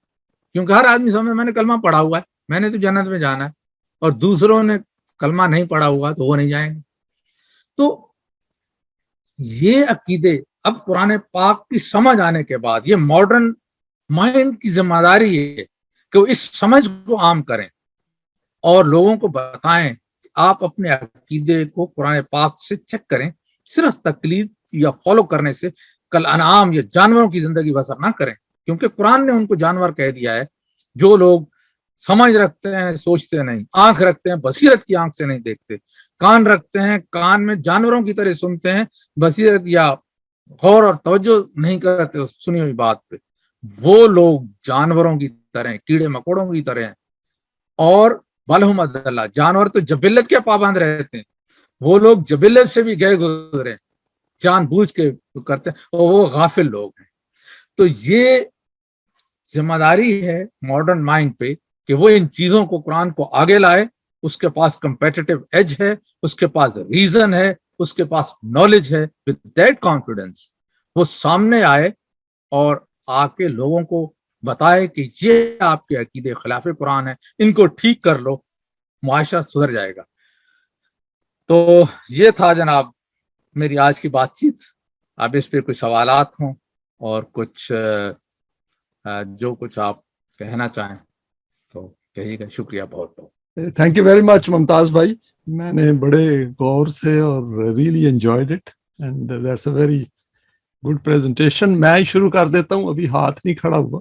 کیونکہ ہر آدمی سمجھے میں نے کلمہ پڑھا ہوا ہے، میں نے تو جنت میں جانا ہے، اور دوسروں نے کلمہ نہیں پڑھا ہوا تو وہ نہیں جائیں گے۔ تو یہ عقیدے اب قرآن پاک کی سمجھ آنے کے بعد یہ ماڈرن مائنڈ کی ذمہ داری ہے کہ وہ اس سمجھ کو عام کریں اور لوگوں کو بتائیں کہ آپ اپنے عقیدے کو قرآن پاک سے چیک کریں، صرف تقلید یا فالو کرنے سے کل انعام یا جانوروں کی زندگی بسر نہ کریں، کیونکہ قرآن نے ان کو جانور کہہ دیا ہے۔ جو لوگ سمجھ رکھتے ہیں سوچتے نہیں، آنکھ رکھتے ہیں بصیرت کی آنکھ سے نہیں دیکھتے، کان رکھتے ہیں کان میں جانوروں کی طرح سنتے ہیں، بصیرت یا غور اور توجہ نہیں کرتے سنی ہوئی بات پہ، وہ لوگ جانوروں کی طرح کیڑے مکوڑوں کی طرح ہیں۔ اور بلہم اللہ، جانور تو جبلت کے پابند رہتے ہیں، وہ لوگ جبلت سے بھی گئے گزرے جان بوجھ کے کرتے ہیں، اور وہ غافل لوگ ہیں۔ تو یہ ذمہ داری ہے ماڈرن مائنڈ پہ کہ وہ ان چیزوں کو قرآن کو آگے لائے۔ اس کے پاس کمپیٹیٹو ایج ہے، اس کے پاس ریزن ہے، اس کے پاس نالج ہے، with that confidence وہ سامنے آئے اور آ کے لوگوں کو بتائے کہ یہ آپ کے عقیدے خلاف قرآن ہے، ان کو ٹھیک کر لو، معاشرہ سدھر جائے گا۔ تو یہ تھا جناب میری آج کی بات چیت۔ اب اس پہ کچھ سوالات ہوں اور کچھ جو کچھ آپ کہنا چاہیں تو کہیے گا۔ شکریہ بہت بہت۔ تھینک یو ویری مچ ممتاز بھائی، میں نے بڑے غور سے اور really enjoyed it and that's a very good presentation. میں شروع کر دیتا ہوں، ابھی ہاتھ نہیں کھڑا ہوا۔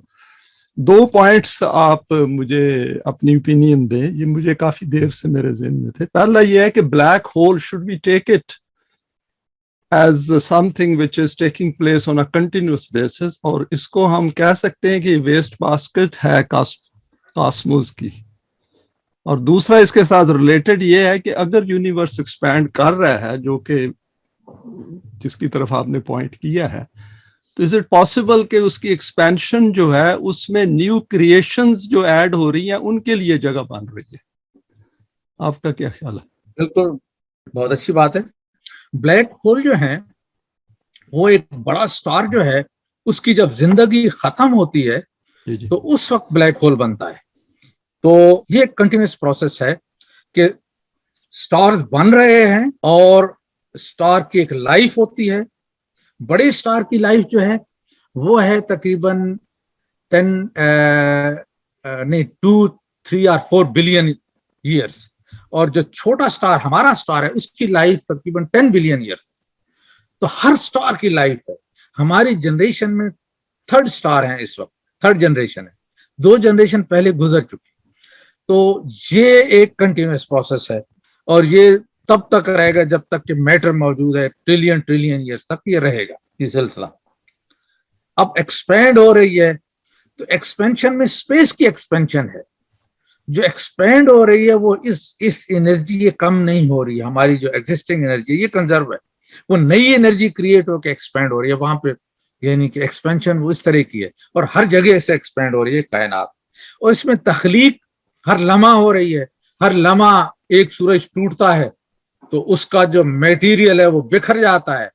2 پوائنٹس آپ مجھے اپنی اوپینین دیں، یہ مجھے کافی دیر سے میرے ذہن میں تھے۔ پہلا یہ ہے کہ black hole should we take it as something which is taking place on a continuous basis, اور اس کو ہم کہہ سکتے ہیں کہ ویسٹ باسکٹ ہے کاسموس کی۔ اور دوسرا اس کے ساتھ ریلیٹڈ یہ ہے کہ اگر یونیورس ایکسپینڈ کر رہا ہے، جو کہ جس کی طرف آپ نے پوائنٹ کیا ہے، تو از اٹ پاسبل کہ اس کی ایکسپینشن جو ہے اس میں نیو کریشنز جو ایڈ ہو رہی ہیں ان کے لیے جگہ بن رہی ہے؟ آپ کا کیا خیال ہے؟ بالکل بہت اچھی بات ہے۔ بلیک ہول جو ہے وہ ایک بڑا سٹار جو ہے، اس کی جب زندگی ختم ہوتی ہے تو اس وقت بلیک ہول بنتا ہے۔ تو یہ ایک کنٹینیوس پروسیس ہے کہ سٹارز بن رہے ہیں اور سٹار کی ایک لائف ہوتی ہے۔ بڑے سٹار کی لائف جو ہے وہ ہے تقریباً 2, 3 اور 4 بلین ایئرس، اور جو چھوٹا سٹار ہمارا سٹار ہے اس کی لائف تقریباً 10 بلین ایئرس۔ تو ہر سٹار کی لائف ہے۔ ہماری جنریشن میں 3rd سٹار ہیں اس وقت، 3rd جنریشن ہے، 2 جنریشن پہلے گزر چکی۔ تو یہ ایک کنٹینیوس پروسیس ہے، اور یہ تب تک رہے گا جب تک کہ میٹر موجود ہے، ٹریلین ایئرس تک یہ رہے گا یہ سلسلہ۔ اب ایکسپینڈ ہو رہی ہے تو ایکسپینشن میں اسپیس کی ایکسپینشن ہے، جو ایکسپینڈ ہو رہی ہے وہ اس انرجی یہ کم نہیں ہو رہی ہے، ہماری جو ایگزسٹنگ انرجی یہ کنزرو ہے، وہ نئی انرجی کریٹ ہو کے ایکسپینڈ ہو رہی ہے وہاں پہ، یعنی کہ ایکسپینشن وہ اس طرح کی ہے، اور ہر جگہ سے ایکسپینڈ ہو رہی ہے کائنات، اور اس میں تخلیق ہر لمحہ ہو رہی ہے۔ ہر لمحہ ایک سورج ٹوٹتا ہے تو اس کا جو میٹیریل ہے وہ بکھر جاتا ہے،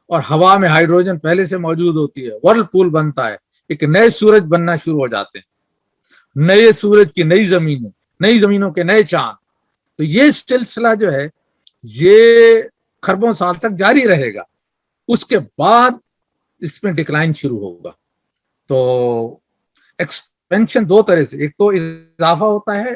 اور ہوا میں ہائیڈروجن پہلے سے موجود ہوتی ہے، ورل پول بنتا ہے، ایک نئے سورج بننا شروع ہو جاتے ہیں، نئے سورج کی نئی زمینیں، نئی زمینوں کے نئے چاند۔ تو یہ سلسلہ جو ہے یہ خربوں سال تک جاری رہے گا، اس کے بعد اس میں ڈکلائن شروع ہوگا۔ تو ایکسپینشن 2 طرح سے، ایک تو اضافہ ہوتا ہے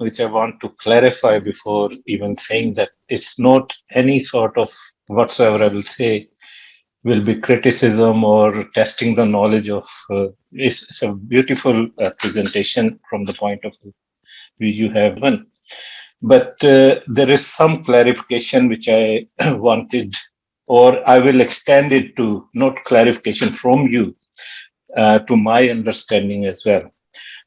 which I want to clarify before even saying that it's not any sort of whatsoever I will say will be criticism or testing the knowledge of it's a beautiful presentation from the point of view you have done, but there is some clarification which I wanted, or I will extend it to not clarification from you to my understanding as well.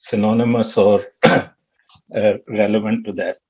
synonymous or relevant to that.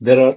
there are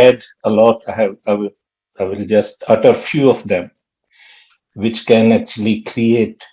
add a lot. I will just utter few of them which can actually create.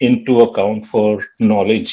into account for knowledge,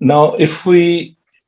Now if we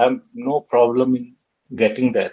I have no problem in getting that,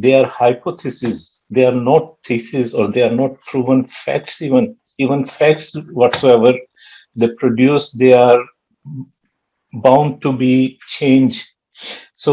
they are hypotheses, they are not thesis or they are not proven facts, even facts whatsoever they produce, they are bound to be changed. So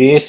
base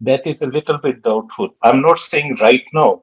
that is a little bit doubtful. I'm not saying right now,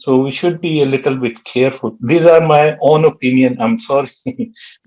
So we should be a little bit careful. These are my own opinion. I'm sorry,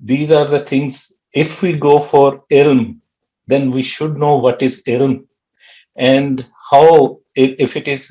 these are the things. If we go for ilm, then we should know what is ilm and how, if it is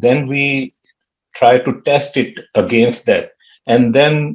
then we try to test it against that. And then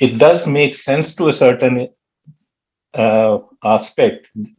it does make sense to a certain aspect,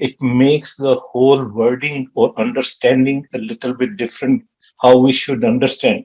it makes the whole wording or understanding a little bit different, how we should understand.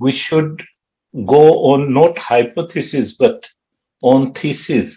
we should go on not hypothesis but on thesis,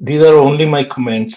These are only my comments.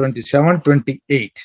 27-28.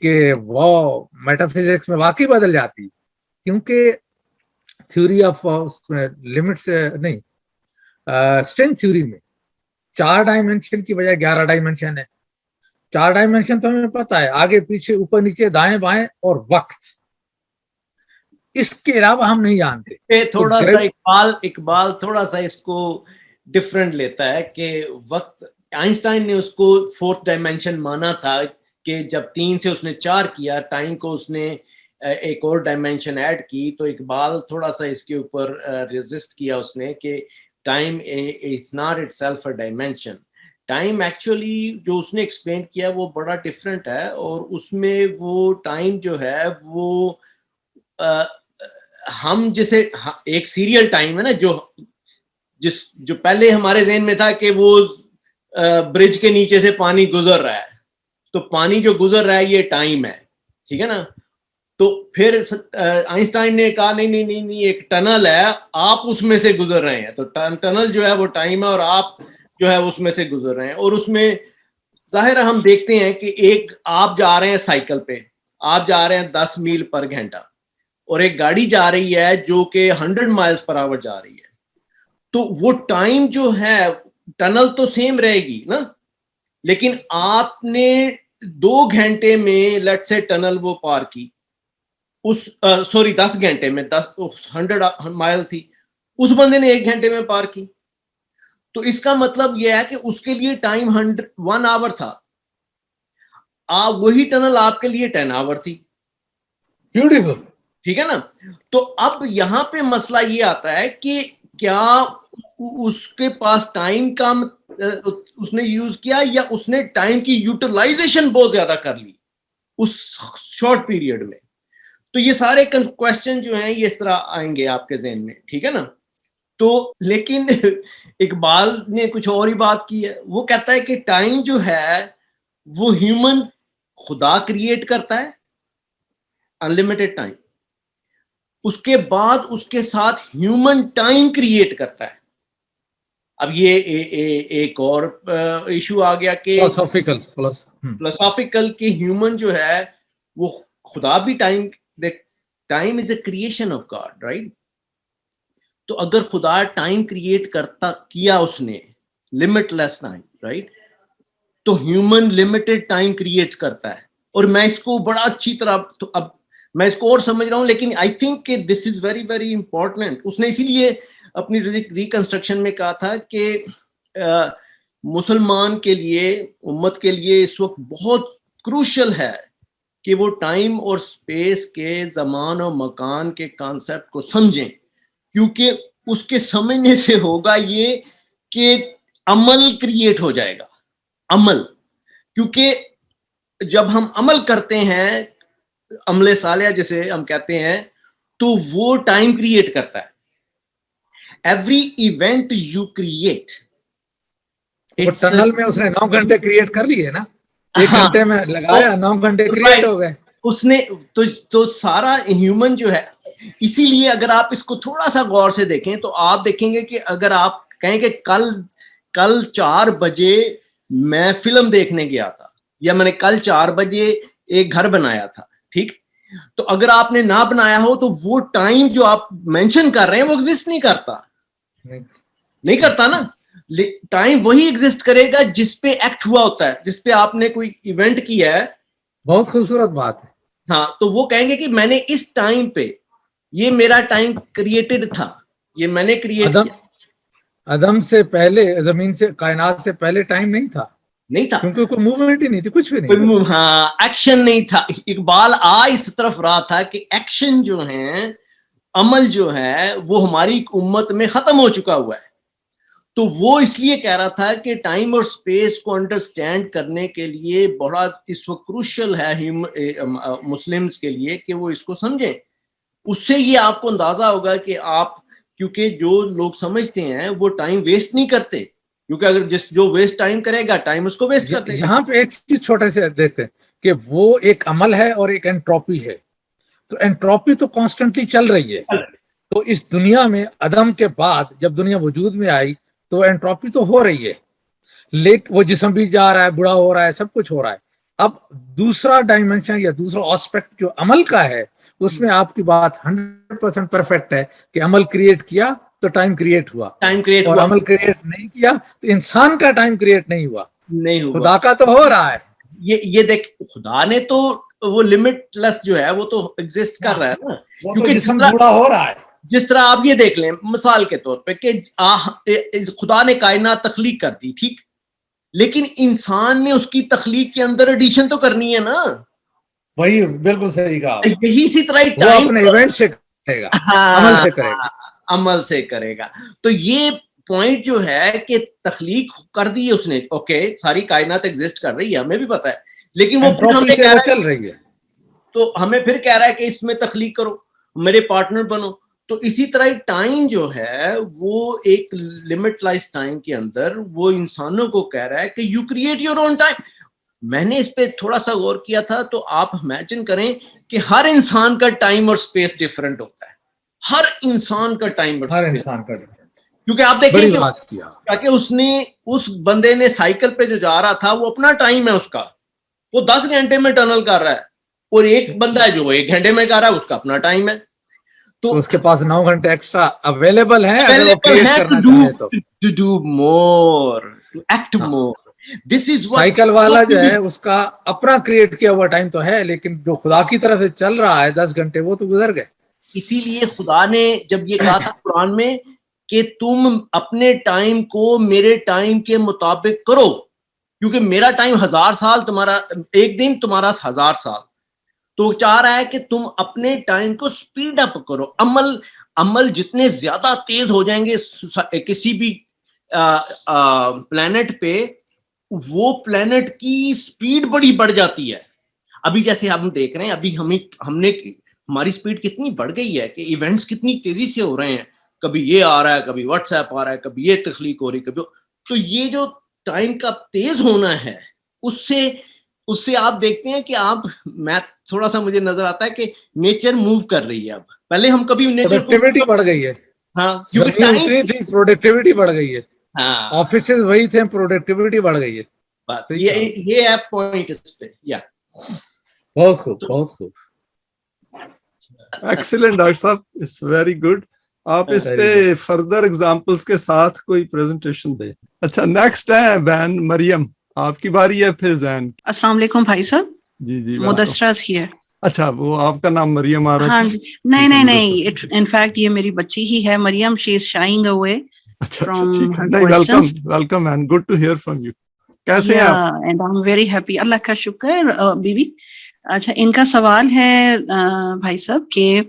کہ وہ metaphysics میں واقعی بدل جاتی، کیونکہ theory of limits نہیں، string theory میں 4 dimension کی بجائے 11 ڈائمینشن ہے. 4 ڈائمینشن تو ہمیں پتا ہے، آگے پیچھے اوپر نیچے دائیں بائیں اور وقت، اس کے علاوہ ہم نہیں جانتے. تھوڑا سا اقبال تھوڑا سا اس کو ڈفرنٹ لیتا ہے کہ وقت، آئنسٹائن نے اس کو 4th ڈائمینشن مانا تھا کہ جب 3 سے اس نے 4 کیا، ٹائم کو اس نے ایک اور ڈائمینشن ایڈ کی. تو اقبال تھوڑا سا اس کے اوپر ریزسٹ کیا اس نے کہ time is not it self a dimension. Time actually جو اس نے ایکسپلین کیا وہ بڑا ڈفرینٹ ہے، اور اس میں وہ ٹائم جو ہے وہ ہم جیسے ایک سیریل ٹائم ہے نا، جو پہلے ہمارے ذہن میں تھا کہ وہ برج کے نیچے سے پانی گزر رہا ہے، تو پانی جو گزر رہا ہے یہ ٹائم ہے، ٹھیک ہے نا. تو پھر آئنسٹائن نے کہا نہیں ایک ٹنل ہے، آپ اس میں سے گزر رہے ہیں، تو ٹنل جو ہے وہ ٹائم ہے اور آپ جو ہے اس میں سے گزر رہے ہیں. اور اس میں ظاہر ہے ہم دیکھتے ہیں کہ ایک آپ جا رہے ہیں سائیکل پہ، آپ جا رہے ہیں 10 میل پر گھنٹہ، اور ایک گاڑی جا رہی ہے جو کہ 100 مائلز پر آور جا رہی ہے. تو وہ ٹائم جو ہے ٹنل تو سیم رہے گی نا، لیکن آپ نے 2 گھنٹے میں لیٹ سے ٹنل وہ پار کی، 10 گھنٹے میں 100 مائل تھی، اس بندے نے 1 گھنٹے میں پار کی. تو اس کا مطلب یہ ہے کہ اس کے لیے ٹائم 1 آور تھا، وہی ٹنل آپ کے لیے 10 آور تھی. بیوٹیفل، ٹھیک ہے نا. تو اب یہاں پہ مسئلہ یہ آتا ہے کہ کیا اس کے پاس ٹائم کا اس نے یوز کیا، یا اس نے ٹائم کی یوٹیلائزیشن بہت زیادہ کر لی اس شارٹ پیریڈ میں. تو یہ سارے کوسچن جو ہیں یہ اس طرح آئیں گے آپ کے ذہن میں، ٹھیک ہے نا. تو لیکن اقبال نے کچھ اور ہی بات کی ہے. وہ کہتا ہے کہ ٹائم جو ہے وہ ہیومن خدا کریٹ کرتا ہے، انلمیٹڈ ٹائم، اس کے بعد اس کے ساتھ ہیومن ٹائم کریٹ کرتا ہے. اب یہ ایک اور ایشو آ گیا کہ فلسافیکل کہ ہیومن جو ہے وہ خدا بھی time is a creation of God, right. تو اگر خدا ٹائم کریٹ کیا اس نے لمٹ لیس ٹائم، رائٹ، تو ہیومن لمیٹڈ ٹائم کریٹ کرتا ہے. اور میں اس کو بڑا اچھی طرح، تو اب میں اس کو اور سمجھ رہا ہوں، لیکن آئی تھنک کہ دس از ویری ویری امپورٹنٹ. اس نے اسی لیے اپنی ریکنسٹرکشن میں کہا تھا کہ مسلمان کے لیے، امت کے لیے اس وقت بہت کروشل ہے کہ وہ ٹائم اور سپیس کے، زمان و مکان کے کانسیپٹ کو سمجھیں، کیونکہ اس کے سمجھنے سے ہوگا یہ کہ عمل کریٹ ہو جائے گا. عمل، کیونکہ جب ہم عمل کرتے ہیں، عمل صالح جسے ہم کہتے ہیں، تو وہ ٹائم کریٹ کرتا ہے. Every event you create. Tunnel میں اس نے 9 گھنٹے کریٹ کر لیے نا، 1 گھنٹے میں لگایا، 9 گھنٹے کریٹ ہو گئے. اس نے تو سارا ہیومن جو ہے، اسی لیے اگر آپ اس کو تھوڑا سا غور سے دیکھیں تو آپ دیکھیں گے کہ اگر آپ کہیں کہ کل 4 بجے میں فلم دیکھنے گیا تھا، یا میں نے کل 4 بجے ایک گھر بنایا تھا، ٹھیک، تو اگر آپ نے نہ بنایا ہو تو وہ ٹائم جو آپ مینشن کر رہے ہیں وہ ایگزسٹ نہیں کرتا نا. ٹائم وہی ایگزسٹ کرے گا جس پہ ایکٹ ہوا ہوتا ہے، جس پہ آپ نے کوئی ایونٹ کیا ہے. بہت خوبصورت بات ہے. ہاں، تو وہ کہیں گے کہ میں نے اس ٹائم پہ، یہ میرا ٹائم کریٹڈ تھا، یہ میں نے کریٹ کیا. عدم سے پہلے، زمین سے، کائنات سے پہلے ٹائم نہیں تھا، کیونکہ کوئی موومنٹ ہی نہیں تھی، کچھ بھی نہیں. ہاں، ایکشن نہیں تھا. اقبال اس طرف رہا تھا کہ ایکشن جو ہیں، عمل جو ہے، وہ ہماری امت میں ختم ہو چکا ہوا ہے. تو وہ اس لیے کہہ رہا تھا کہ ٹائم اور سپیس کو انڈرسٹینڈ کرنے کے لیے بڑا اس وقت کروشل ہے مسلمز کے لیے کہ وہ اس کو سمجھیں. اس سے یہ آپ کو اندازہ ہوگا کہ آپ، کیونکہ جو لوگ سمجھتے ہیں وہ ٹائم ویسٹ نہیں کرتے، کیونکہ اگر جو ویسٹ ٹائم کرے گا ٹائم اس کو ویسٹ کر دے گا. یہاں پہ ایک چیز چھوٹے سے دیکھتے ہیں کہ وہ ایک عمل ہے اور ایک انٹروپی ہے. تو انٹروپی تو کانسٹنٹلی چل رہی ہے. تو اس دنیا میں عدم کے بعد جب دنیا وجود میں آئی تو انٹروپی تو ہو رہی ہے، لیکن وہ جسم بھی جا رہا ہے، بوڑھا ہو رہا ہے، سب کچھ ہو رہا ہے، اب دوسرا ڈائمینشن یا دوسرا آسپیکٹ جو عمل کا ہے, اس میں آپ کی بات 100% پرفیکٹ ہے کہ عمل کریٹ کیا تو ٹائم کریٹ ہوا, اور عمل کریٹ نہیں کیا تو انسان کا ٹائم کریٹ نہیں ہوا, خدا کا تو ہو رہا ہے. یہ دیکھ, خدا نے تو وہ لمٹ لیس جو ہے وہ تو ایگزسٹ کر رہا ہے نا, کیونکہ جسم بوڑھا ہو رہا ہے. جس طرح آپ یہ دیکھ لیں مثال کے طور پہ کہ خدا نے کائنات تخلیق کر دی, ٹھیک, لیکن انسان نے اس کی تخلیق کے اندر ایڈیشن تو کرنی ہے نا. وہی بالکل صحیح کہا, یہی اسی طرح وہ اپنے ایونٹ سے کرے گا, عمل سے کرے گا, عمل سے کرے گا. تو یہ پوائنٹ جو ہے کہ تخلیق کر دی ہے اس نے, اوکے, ساری کائنات ایگزسٹ کر رہی ہے, ہمیں بھی پتا ہے, لیکن وہ چل رہی ہے, تو ہمیں پھر کہہ رہا ہے کہ اس میں تخلیق کرو, میرے پارٹنر بنو. تو اسی طرح ٹائم جو ہے وہ ایک لمٹ لائز ٹائم کے اندر وہ انسانوں کو کہہ رہا ہے کہ you create your own time. میں نے اس پہ تھوڑا سا غور کیا تھا, تو آپ امیجن کریں کہ ہر انسان کا ٹائم اور اسپیس ڈفرنٹ ہوتا ہے, ہر انسان کا ٹائم اور اسپیس, کیونکہ آپ دیکھیں کہ اس نے, اس بندے نے سائیکل پہ جو جا رہا تھا وہ اپنا ٹائم ہے اس کا, وہ 10 گھنٹے میں ٹنل کر رہا ہے, اور ایک بندہ ہے جو 1 گھنٹے میں کر رہا ہے, اس کا اپنا ٹائم ہے. تو اس کے پاس 9 گھنٹے ایکسٹرا اویلیبل ہے to do more, to act more. This is cycle والا جو ہے اس کا اپنا کریٹ کیا ہوا ٹائم تو ہے, لیکن جو خدا کی طرف سے چل رہا ہے 10 گھنٹے وہ تو گزر گئے. اسی لیے خدا نے جب یہ کہا تھا قرآن میں کہ تم اپنے ٹائم کو میرے ٹائم کے مطابق کرو, کیونکہ میرا ٹائم 1000 سال, تمہارا ایک دن تمہارا 1000 سال, تو چاہ رہا ہے کہ تم اپنے ٹائم کو سپیڈ اپ کرو. عمل جتنے زیادہ تیز ہو جائیں گے کسی بھی پلانٹ پہ, وہ پلانٹ کی سپیڈ بڑی بڑھ جاتی ہے. ابھی جیسے ہم دیکھ رہے ہیں, ابھی ہم نے ہماری سپیڈ کتنی بڑھ گئی ہے کہ ایونٹس کتنی تیزی سے ہو رہے ہیں, کبھی یہ آ رہا ہے, کبھی واٹس ایپ آ رہا ہے, کبھی یہ تخلیق ہو رہی, کبھی. تو یہ جو ٹائم کا تیز ہونا ہے, اس سے آپ دیکھتے ہیں کہ آپ, میں تھوڑا سا مجھے نظر آتا ہے کہ نیچر موو کر رہی ہے. اب پہلے ہم کبھی پروڈکٹیوٹی بڑھ گئی ہے, ہاں اتنی تھی, پروڈکٹیوٹی بڑھ گئی ہے, آفیسز وہی تھے, پروڈکٹیوٹی بڑھ گئی ہے. یہ ہے پوائنٹ اس پہ. یا بہت خوب, بہت خوب, ایکسیلنٹ ڈاکٹر صاحب, اٹس ویری گڈ. آپ اس پہ فردر ایگزامپلس کے ساتھ کوئی پریزنٹیشن دیں. اچھا, نیکسٹ ہے بہن مریم, آپ کی باری ہے. پھر زین. السلام علیکم بھائی صاحب. جی جی, مدثرہ ہیئر. اچھا, وہ آپ کا نام مریم آ رہا ہے؟ ہاں جی, نہیں, انفیکٹ یہ میری بچی ہی ہے مریم. She is shining away from her questions. Welcome and good to hear from you. کیسے ہیں آپ؟ And I am very happy, اللہ کا شکر. بیوی, اچھا, ان کا سوال ہے بھائی صاحب کہ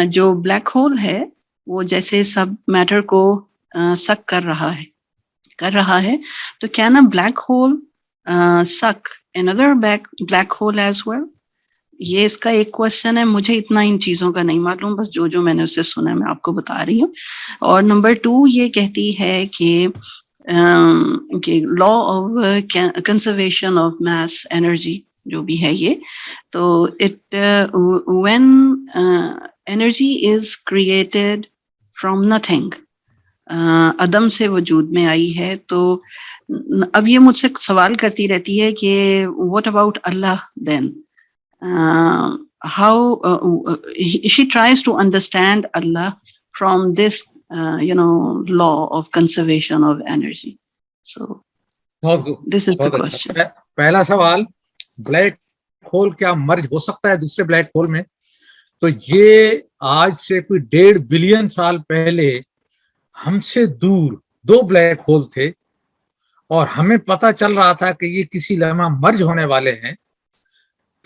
جو بلیک ہول ہے وہ جیسے سب میٹر کو سک کر رہا ہے, تو کیا نا بلیک ہول سک another black hole as well؟ یہ اس کا ایک کوشچن ہے. مجھے اتنا ان چیزوں کا نہیں معلوم, بس جو میں نے اس سے سنا ہے میں آپ کو بتا رہی ہوں. اور نمبر 2 یہ کہتی ہے کہ law of conservation of mass energy جو بھی ہے یہ, تو when energy is created from nothing, عدم سے وجود میں آئی ہے, تو اب یہ مجھ سے سوال کرتی رہتی ہے کہ what about Allah then? How she tries to understand Allah from this law of conservation of energy. So this is the question. پہلا سوال, بلیک ہول کیا مرج ہو سکتا ہے دوسرے بلیک ہول میں؟ تو یہ آج سے کوئی 1.5 بلین سال پہلے ہم سے دور 2 بلیک ہول تھے, اور ہمیں پتا چل رہا تھا کہ یہ کسی لمحہ مرج ہونے والے ہیں.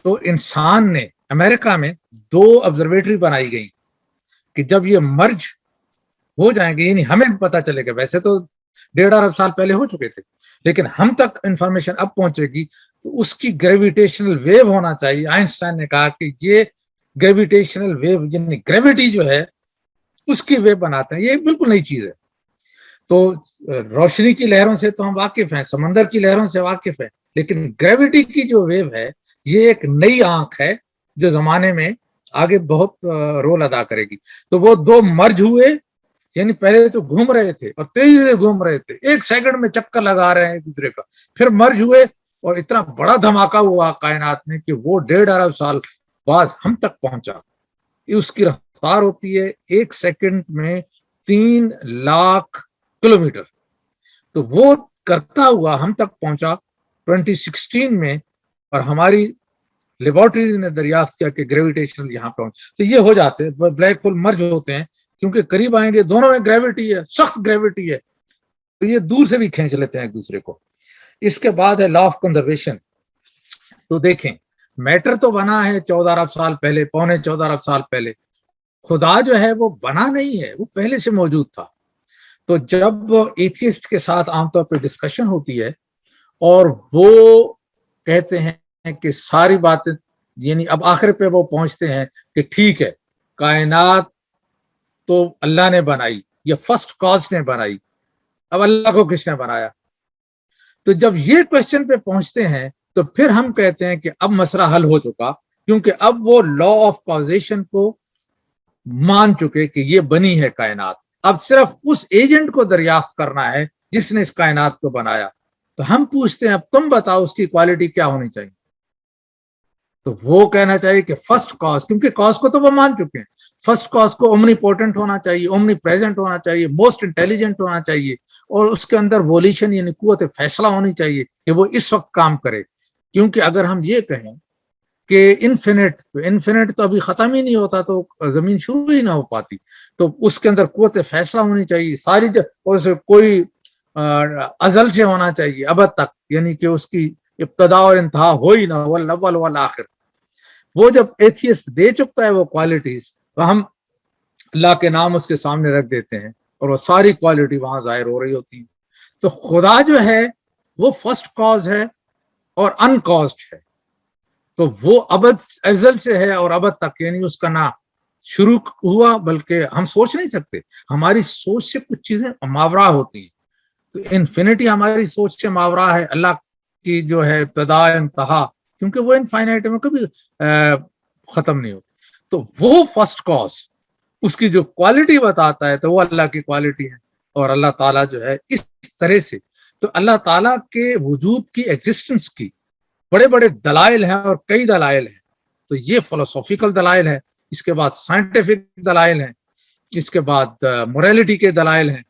تو انسان نے امریکہ میں 2 آبزرویٹری بنائی گئی کہ جب یہ مرج ہو جائیں گے, یعنی ہمیں پتا چلے گا, ویسے تو 1.5 ارب سال پہلے ہو چکے تھے, لیکن ہم تک انفارمیشن اب پہنچے گی, تو اس کی گریویٹیشنل ویو ہونا چاہیے. آئنسٹائن نے کہا کہ یہ گریویٹیشنل ویو, یعنی گریویٹی جو ہے اس کی ویو بناتے ہیں. یہ بالکل نئی چیز ہے. تو روشنی کی لہروں سے تو ہم واقف ہیں, سمندر کی لہروں سے واقف ہیں, لیکن گریویٹی کی جو ویو ہے یہ ایک نئی آنکھ ہے جو زمانے میں آگے بہت رول ادا کرے گی. تو وہ 2 مرج ہوئے, یعنی پہلے تو گھوم رہے تھے اور تیزی سے گھوم رہے تھے, 1 سیکنڈ میں چکر لگا رہے ہیں ایک دوسرے کا, پھر مرج ہوئے اور اتنا بڑا دھماکہ ہوا کائنات میں کہ وہ 1.5 ارب سال بعد ہم تک پہنچا. اس کی رفتار ہوتی ہے 1 سیکنڈ میں 3 لاکھ کلومیٹر. تو وہ کرتا ہوا ہم تک پہنچا 2016 میں, اور ہماری لیبارٹریز نے دریافت کیا کہ گریویٹیشنل یہاں پہنچ. تو یہ ہو جاتے ہیں, بلیک ہول مرج ہوتے ہیں کیونکہ قریب آئیں گے, دونوں میں گریوٹی ہے, سخت گریوٹی ہے, تو یہ دور سے بھی کھینچ لیتے ہیں ایک دوسرے کو. اس کے بعد ہے لا آف کنزرویشن. تو دیکھیں میٹر تو بنا ہے 14 ارب سال پہلے, 14.25 ارب سال پہلے. خدا جو ہے وہ بنا نہیں ہے, وہ پہلے سے موجود تھا. تو جب ایتھیسٹ کے ساتھ عام طور پہ ڈسکشن ہوتی ہے اور وہ کہتے ہیں کہ ساری باتیں, یعنی اب آخر پہ وہ پہنچتے ہیں کہ ٹھیک ہے کائنات تو اللہ نے بنائی, یہ فرسٹ کاز نے بنائی, اب اللہ کو کس نے بنایا. تو جب یہ کوشچن پہ پہنچتے ہیں تو پھر ہم کہتے ہیں کہ اب مسئلہ حل ہو چکا, کیونکہ اب وہ لا آف کازیشن کو مان چکے کہ یہ بنی ہے کائنات. اب صرف اس ایجنٹ کو دریافت کرنا ہے جس نے اس کائنات کو بنایا. تو ہم پوچھتے ہیں اب تم بتاؤ اس کی کوالٹی کیا ہونی چاہیے. تو وہ کہنا چاہیے کہ فرسٹ کاز, کیونکہ کاز کو تو وہ مان چکے ہیں, فرسٹ کاز کو اومنی پوٹنٹ ہونا چاہیے, اومنی پریزنٹ ہونا چاہیے, موسٹ انٹیلیجنٹ ہونا چاہیے, اور اس کے اندر وولیشن یعنی قوت فیصلہ ہونی چاہیے کہ وہ اس وقت کام کرے. کیونکہ اگر ہم یہ کہیں کہ انفینٹ تو ابھی ختم ہی نہیں ہوتا تو زمین شروع ہی نہ ہو پاتی, تو اس کے اندر قوت فیصلہ ہونی چاہیے ساری, کوئی ازل سے ہونا چاہیے ابد تک, یعنی کہ اس کی ابتدا اور انتہا ہو ہی نہ, والاول والآخر. وہ جب ایتھیسٹ دے چکتا ہے وہ کوالٹیز, تو ہم اللہ کے نام اس کے سامنے رکھ دیتے ہیں اور وہ ساری کوالٹی وہاں ظاہر ہو رہی ہوتی ہے. تو خدا جو ہے وہ فرسٹ کاز ہے اور ان کازڈ ہے, تو وہ ابد ازل سے ہے اور ابد تک, یعنی اس کا نہ شروع ہوا بلکہ ہم سوچ نہیں سکتے, ہماری سوچ سے کچھ چیزیں ماورا ہوتی ہیں. تو انفینٹی ہماری سوچ سے ماورا ہے, اللہ کی جو ہے ابتدا انتہا, کیونکہ وہ انفائنائٹ میں کبھی ختم نہیں ہوتی. تو وہ فرسٹ کاز اس کی جو کوالٹی بتاتا ہے تو وہ اللہ کی کوالٹی ہے. اور اللہ تعالیٰ جو ہے اس طرح سے, تو اللہ تعالیٰ کے وجود کی ایگزسٹنس کی بڑے بڑے دلائل ہیں اور کئی دلائل ہیں. تو یہ فلسافیکل دلائل ہے, اس کے بعد سائنٹیفک دلائل ہیں, اس کے بعد موریلٹی کے دلائل ہیں.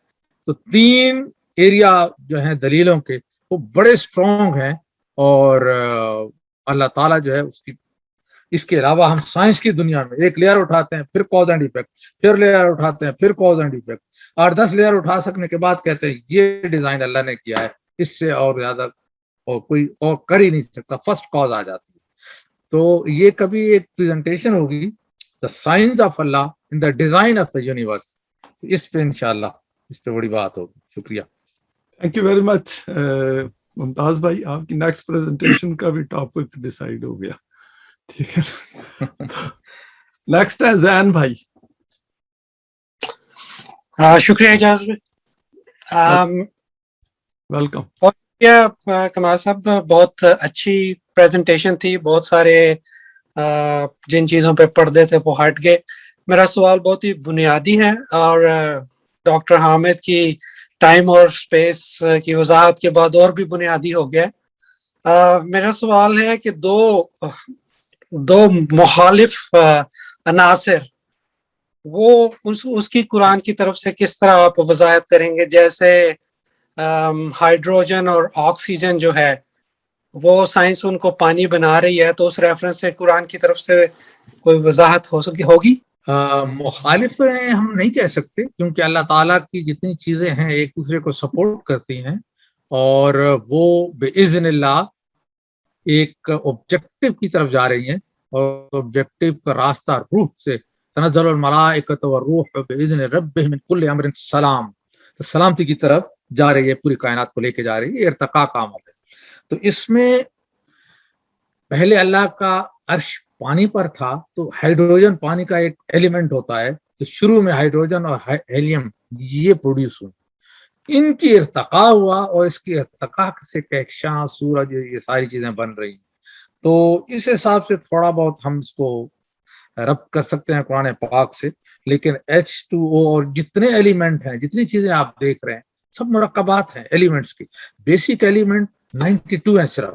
تو 3 ایریا جو ہیں دلیلوں کے وہ بڑے اسٹرانگ ہیں. اور اللہ تعالیٰ جو ہے اس کے علاوہ ہم سائنس کی دنیا میں ایک لیئر اٹھاتے ہیں, پھر کاز اینڈ ایفیکٹ, پھر لیئر اٹھاتے ہیں, پھر کاز اینڈ ایفیکٹ, 8-10 لیئر اٹھا سکنے کے بعد کہتے ہیں یہ ڈیزائن اللہ نے کیا ہے, اس سے اور زیادہ اور کوئی اور کر ہی نہیں سکتا, فرسٹ کاز آ جاتی ہے. تو یہ کبھی ایک پریزنٹیشن ہوگی, the science of Allah in the design of the universe, تو اس پہ انشاءاللہ اس پہ بڑی بات ہوگی. شکریہ. تھینک یو ویری مچ ممتاز بھائی. آپ کی نیکسٹ پریزنٹیشن کا بھی ٹاپک ڈیسائیڈ ہو گیا, ٹھیک ہے. نیکسٹ ہے زین بھائی. شکریہ اعجاز بھائی, ویلکم. کمال صاحب بہت اچھی پریزنٹیشن تھی, بہت سارے جن چیزوں پہ پردے تھے وہ ہٹ گئے. میرا سوال بہت ہی بنیادی ہے اور ڈاکٹر حامد کی ٹائم اور اسپیس کی وضاحت کے بعد اور بھی بنیادی ہو گیا. میرا سوال ہے کہ دو مخالف عناصر وہ اس کی قرآن کی طرف سے کس طرح آپ وضاحت کریں گے؟ جیسے ہائیڈروجن اور آکسیجن جو ہے وہ سائنس ان کو پانی بنا رہی ہے, تو اس ریفرنس سے قرآن کی طرف سے کوئی وضاحت ہوگی؟ مخالف ہم نہیں کہہ سکتے, کیونکہ اللہ تعالیٰ کی جتنی چیزیں ہیں ایک دوسرے کو سپورٹ کرتی ہیں, اور وہ بإذن اللہ ایک آبجیکٹو کی طرف جا رہی ہیں, اور آبجیکٹو کا راستہ روح سے, تنزل الملائکۃ والروح بإذن ربہم من کل امر سلام, تو سلامتی کی طرف جا رہی ہے, پوری کائنات کو لے کے جا رہی ہے, ارتقاء کا عمل ہے. تو اس میں پہلے اللہ کا عرش پانی پر تھا, تو ہائیڈروجن پانی کا ایک ایلیمنٹ ہوتا ہے, تو شروع میں ہائیڈروجن اور ہیلیم یہ پروڈیوس ہوئے, ان کی ارتقاء ہوا, اور اس کی ارتقاء سے کہکشاں, سورج, یہ ساری چیزیں بن رہی ہیں. تو اس حساب سے تھوڑا بہت ہم اس کو ربط کر سکتے ہیں قرآن پاک سے, لیکن H2O اور جتنے ایلیمنٹ ہیں, جتنی چیزیں آپ دیکھ رہے ہیں, سب مرکبات ہیں ایلیمنٹس کی. بیسک ایلیمنٹ 92 ہیں صرف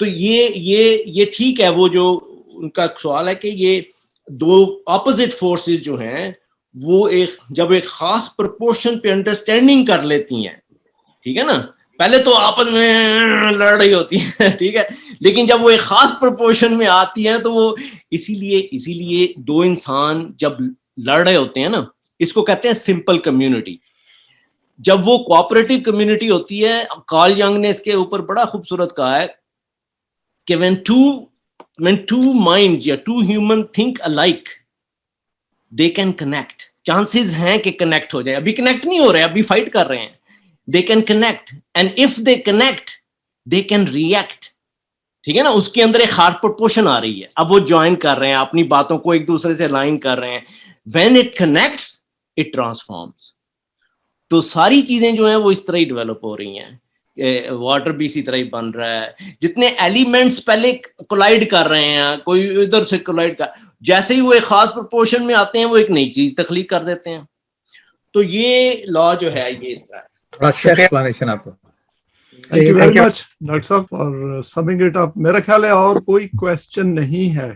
تو یہ ٹھیک ہے. وہ جو ان کا سوال ہے کہ یہ دو اپوزٹ فورسز جو ہیں وہ جب ایک خاص پرپورشن پہ انڈرسٹینڈنگ کر لیتی ہیں, ٹھیک ہے نا, پہلے تو آپس میں لڑ رہی ہوتی ہیں, ٹھیک ہے, لیکن جب وہ ایک خاص پرپورشن میں آتی ہیں تو وہ اسی لیے دو انسان جب لڑ رہے ہوتے ہیں نا, اس کو کہتے ہیں سمپل کمیونٹی. جب وہ کوآپریٹو کمیونٹی ہوتی ہے, کارل ینگ نے اس کے اوپر بڑا خوبصورت کہا ہے کہ when two minds یا two human think alike they can connect, chances ہیں کہ کنیکٹ ہو جائے. ابھی کنیکٹ نہیں ہو رہے, ابھی فائٹ کر رہے ہیں. they can connect and if they connect they can react, ٹھیک ہے نا, اس کے اندر ایک خاص پرپورشن آ رہی ہے. اب وہ جوائن کر رہے ہیں, اپنی باتوں کو ایک دوسرے سے لائن کر رہے ہیں. when it connects it transforms. تو ساری چیزیں جو ہیں وہ اس طرح ہی ڈیولپ ہو رہی ہیں. واٹر بھی اسی طرح ہی بن رہا ہے. جتنے ایلیمنٹس پہلے کولائڈ کر رہے ہیں, کوئی ادھر سے کولائڈ کر, جیسے ہی وہ ایک خاص پرپورشن میں آتے ہیں وہ ایک نئی چیز تخلیق کر دیتے ہیں. تو یہ لا جو ہے یہ اس طرح ہے. اچھا ایکسپلینیشن آپ کو. Thank you very much doctor صاحب for summing it up. میرا خیال ہے اور کوئی کوشچن نہیں ہے